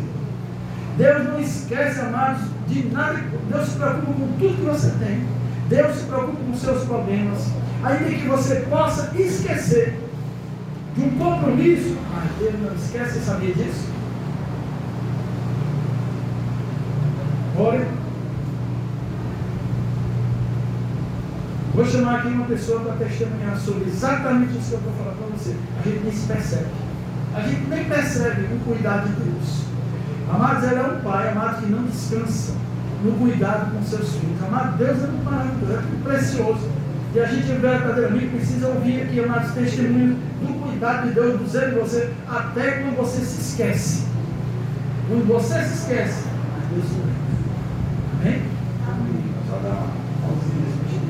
Deus não esquece, amados, de nada. Deus se preocupa com tudo que você tem. Deus se preocupa com os seus problemas. Ainda que você possa esquecer de um compromisso, mas Deus não esquece, você sabia disso? Olha, vou chamar aqui uma pessoa para testemunhar sobre exatamente isso que eu estou falando para você. A gente nem se percebe. A gente nem percebe o cuidado de Deus. Amados, Ele é um pai, amado, que não descansa no cuidado com seus filhos. Amado, Deus é um maravilhoso, é muito precioso. E a gente verdadeiramente precisa ouvir aqui, amados, testemunhos do cuidado de Deus, do zelo de você, até quando você se esquece. Quando você se esquece, Deus se lembra. Amém? Amém. Só dar uma pausinha nesse vestido.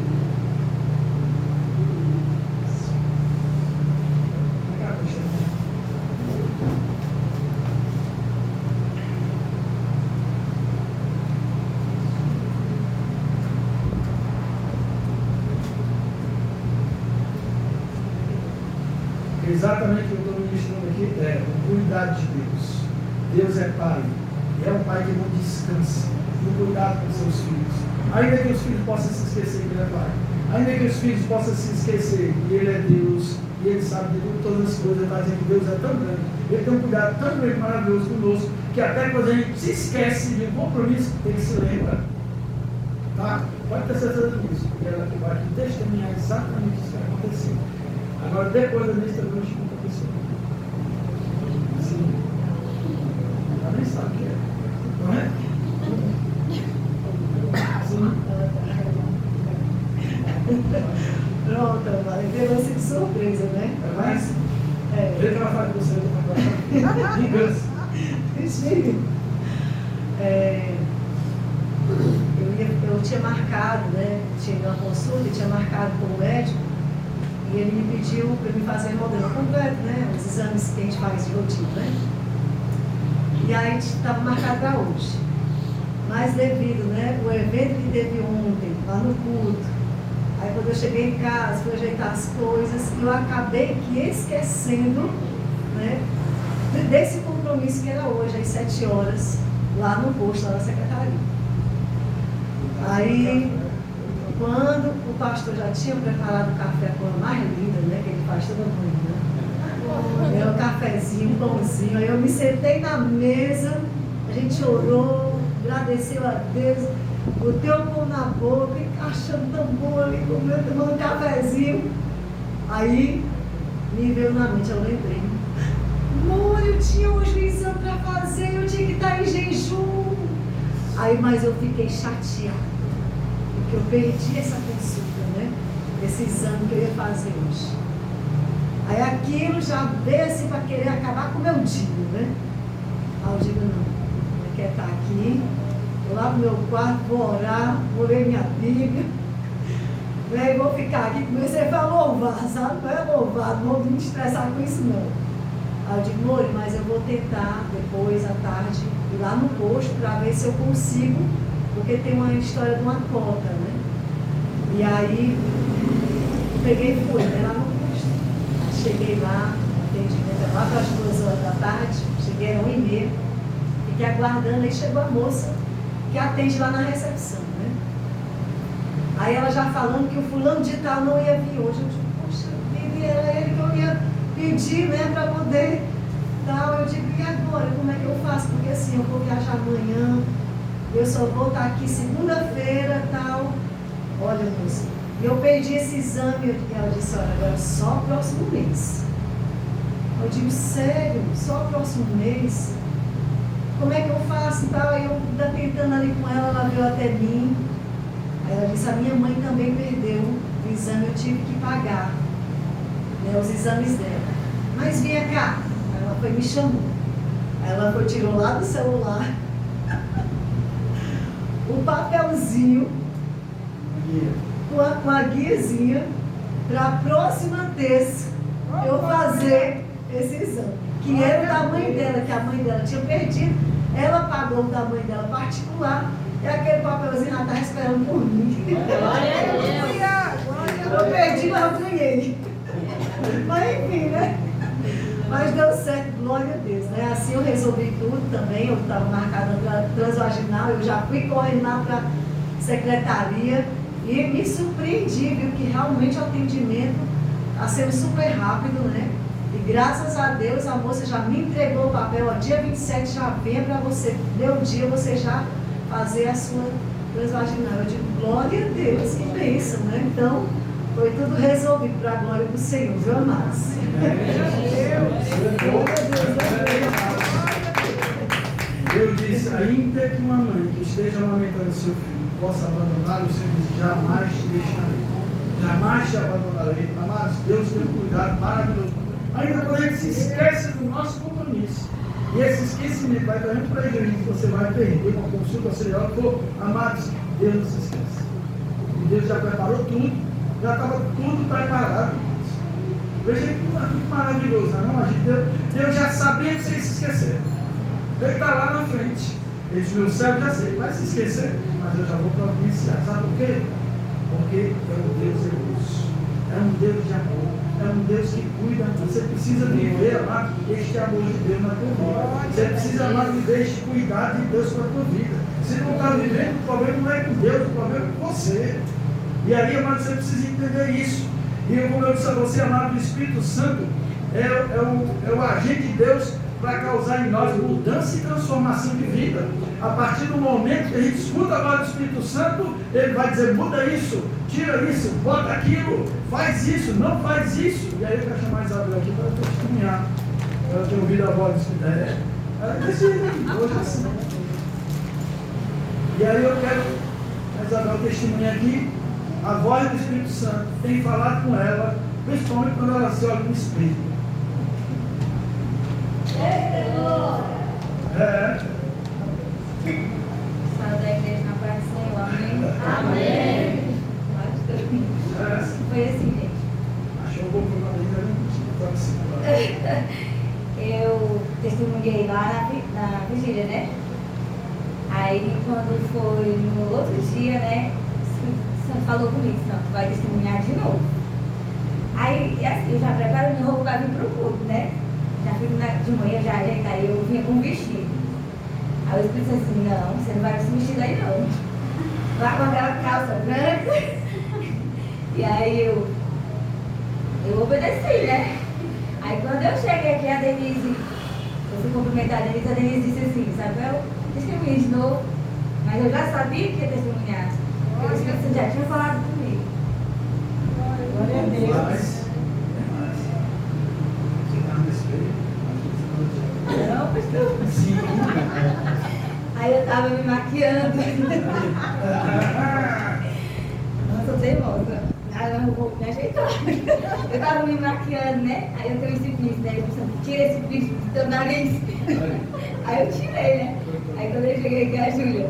Exatamente o que eu estou ministrando aqui é o cuidado de Deus. Deus é Pai. E é um Pai que não descansa no cuidado com seus filhos. Ainda que os filhos possam se esquecer que Ele é Pai. Ainda que os filhos possam se esquecer que Ele é Deus. E Ele sabe de todas as coisas. Ele está dizendo que Deus é tão grande. Ele tem um cuidado tão grande e maravilhoso conosco. Que até quando a gente se esquece de um compromisso, Ele se lembra. Tá? Pode ter certeza disso. Porque ela vai aqui testemunhar exatamente isso que vai acontecer. Agora, depois da lista, eu vou te contar a pessoa. Sim. Ela nem sabe o que é. Não é? Sim. Pronto, vai ver você de surpresa, né? É mais? Vê que ela faz com você. Vingança. Filho, eu tinha marcado, né? Tinha uma consulta e tinha marcado com o médico. E ele me pediu para me fazer hemograma completo, né? Os exames que a gente faz de rotina, né? E aí estava marcado para hoje. Mas devido, né, o evento que teve ontem, lá no culto, aí quando eu cheguei em casa, fui ajeitar as coisas, eu acabei que esquecendo, né, desse compromisso que era hoje, às 7 horas, lá no posto, lá na secretaria. Aí, quando o pastor já tinha preparado o café com a mais linda, né? Que ele faz toda manhã, né? Um cafezinho, um pãozinho. Aí eu me sentei na mesa, a gente orou, agradeceu a Deus, botei o pão na boca, achando tão bom ali, tomando um cafezinho. Aí me veio na mente, eu lembrei. Amor, eu tinha hoje um exame para fazer, eu tinha que estar em jejum. Aí, mas eu fiquei chateada. Que eu perdi essa consulta, né? Esse exame que eu ia fazer hoje. Aí aquilo já veio assim para querer acabar com o meu dia, né? Aí eu digo, não, eu quero estar aqui, vou lá no meu quarto, vou orar, vou ler minha Bíblia, né? E vou ficar aqui, comecei a louvar, sabe? Não é louvar, não vou me estressar com isso não. Aí eu digo, Mori, mas eu vou tentar depois, à tarde, ir lá no posto para ver se eu consigo. Porque tem uma história de uma cota, né? E aí, peguei e fui, né, lá no posto. Cheguei lá, atendimento lá para as 2 horas da tarde, cheguei às 1h30, fiquei aguardando, aí chegou a moça que atende lá na recepção, né? Aí ela já falando que o fulano de tal não ia vir hoje. Eu digo, poxa vida, era ele que eu ia pedir, né, para poder tal. Eu digo, e agora, como é que eu faço? Porque assim, eu vou viajar amanhã. Eu só vou estar aqui segunda-feira, tal. Olha, moça, eu perdi esse exame. E ela disse, olha, agora só próximo mês. Eu digo, sério? Só próximo mês? Como é que eu faço, tal? Aí eu ainda tentando ali com ela, ela veio até mim. Aí ela disse, a minha mãe também perdeu o exame, eu tive que pagar, né, os exames dela. Mas vinha cá. Aí ela foi me chamou. Aí ela foi, tirou lá do celular o papelzinho com a guiazinha para a próxima terça eu fazer esse exame, que era o da mãe dela, que a mãe dela tinha perdido. Ela pagou o da mãe dela particular e aquele papelzinho já estava esperando por mim. Eu perdi, mas eu ganhei. Mas enfim, né? Mas deu certo, glória a Deus, né? Assim eu resolvi tudo também, eu estava marcada para transvaginal, eu já fui correndo lá para a secretaria e me surpreendi, viu, que realmente o atendimento está sendo super rápido, né? E graças a Deus a moça já me entregou o papel, ó, dia 27 já vem para você, deu o dia você já fazer a sua transvaginal. Eu digo, glória a Deus, que bênção, né? Então, foi tudo resolvido para a glória do Senhor, viu, amados? Deus disse, ainda que uma mãe que esteja amamentando seu filho possa abandonar, o Senhor diz, jamais te deixarei, jamais te abandonarei. Amados, Deus tem um cuidado maravilhoso. Ainda quando a gente se esquece do nosso compromisso, e esse esquecimento vai dar muito prejuízo, você vai perder uma consulta serial. Amados, Deus não se esquece. E Deus já preparou tudo, já estava tudo preparado. Veja que maravilhoso, não? Deus já sabia que você ia se esquecer. Ele está lá na frente. Ele disse, meu céu já sei, vai se esquecer, mas eu já vou providenciar. Sabe por quê? Porque é um Deus zeloso, é um Deus de amor, é um Deus que cuida. Você precisa viver, amado, este amor de Deus na tua vida. Você precisa, amado, viver este cuidado de Deus para a tua vida. Se não está vivendo, o problema não é com Deus, o problema é com você. E aí, amado, você precisa entender isso. E como eu disse a você, amado, o Espírito Santo é o agente de Deus para causar em nós mudança e transformação de vida. A partir do momento que a gente escuta a voz do Espírito Santo, ele vai dizer, muda isso, tira isso, bota aquilo, faz isso, não faz isso. E aí eu quero chamar a Isabel aqui para testemunhar. Ela tem ouvido a voz do Espírito Santo. Hoje é assim. E aí eu quero a Isabel testemunhar aqui. A voz do Espírito Santo tem falado com ela, principalmente quando ela se olha no espelho. Saiu da igreja na paz do Senhor, amém? Amém. Foi assim, gente. Achou um pouco mais ainda, Eu testemunhei lá na vigília, né? Aí quando foi no outro dia, né? O Santo falou comigo, Santo, vai testemunhar de novo. Aí assim, eu já preparo minha roupa para vir para o culto, né? Já fui de manhã, já ajeitei, eu vinha com um vestido. Aí o Espírito disse assim, não, você não vai com esse vestido aí não. Vai com aquela calça branca. E aí eu obedeci, né? Aí quando eu cheguei aqui, a Denise, eu fui cumprimentar a Denise disse assim, Isabel, testemunha de novo. Mas eu já sabia que ia testemunhar. Porque o Espírito Santo já tinha falado comigo. Glória a Deus. Não, pastor. Sim. Aí eu tava me maquiando. Nossa, eu teimosa. Aí eu vou me ajeitar. Eu tava me maquiando, né? Aí eu tenho esse piercing, né? Eu tira esse piercing do teu nariz. Aí eu tirei, né? Aí quando eu cheguei aqui, a Júlia,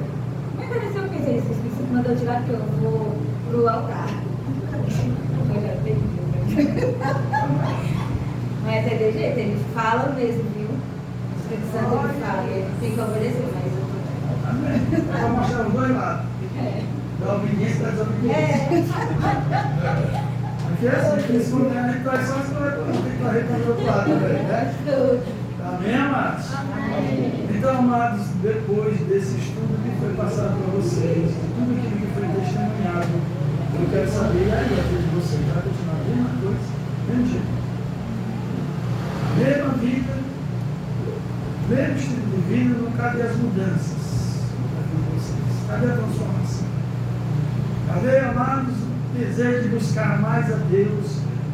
mas aconteceu o que esse piercing mandou tirar porque eu vou pro altar. Eu já perdi. Mas é de jeito, ele fala mesmo, viu? O Espírito Santo ele fala, ele tem que obedecer, mas eu tô... Amém. Vou mostrar os dois lados. Da obediência e da desobediência. Porque assim, esse momento a gente vai só escolher por um, tem que correr para o outro lado também, né? Amém, amados? Então, amados, depois desse estudo que foi passado para vocês, de tudo aquilo que foi testemunhado, eu quero saber, e aí, a vida de vocês vai continuar a mesma coisa, mesmo jeito. Mesma vida, mesmo estilo de vida, não cabe as mudanças na vida de vocês. Cadê a transformação? Cadê, amados, o desejo de buscar mais a Deus,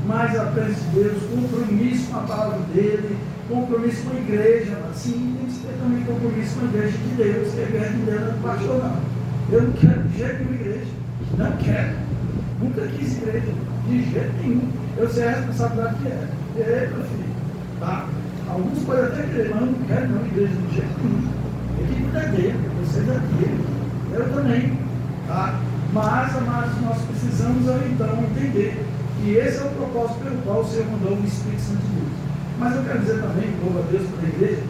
mais a presença de Deus, compromisso com a palavra dele, compromisso com a igreja? Sim, tem que ter também compromisso com a igreja de Deus, que a igreja de Deus não é do pastor, não. Eu não quero de jeito nenhum igreja. Não quero. Nunca quis igreja. De jeito nenhum. Eu sei a responsabilidade que é. Meu filho. Tá? Alguns podem até querer, mas eu não quero não igreja de jeito nenhum. Ele cuida dele, vocês é dele. Eu também. Tá? Mas, amados, nós precisamos então entender que esse é o propósito pelo qual o Senhor mandou o Espírito Santo de Deus. Mas eu quero dizer também, louvo a Deus pela igreja,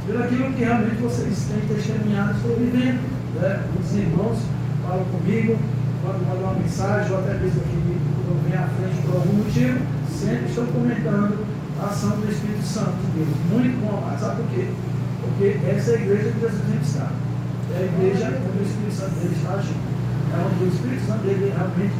pelo aquilo que realmente vocês têm testemunhado, estou vivendo. Né? Os irmãos falam comigo, quando mandam uma mensagem, ou até mesmo aqui, quando vem à frente por algum motivo, sempre estou comentando a ação do Espírito Santo de Deus. Muito bom, amado. Sabe por quê? Porque essa é a igreja que Jesus sempre está. É a igreja onde o Espírito Santo dele está agindo. É onde o Espírito Santo dele realmente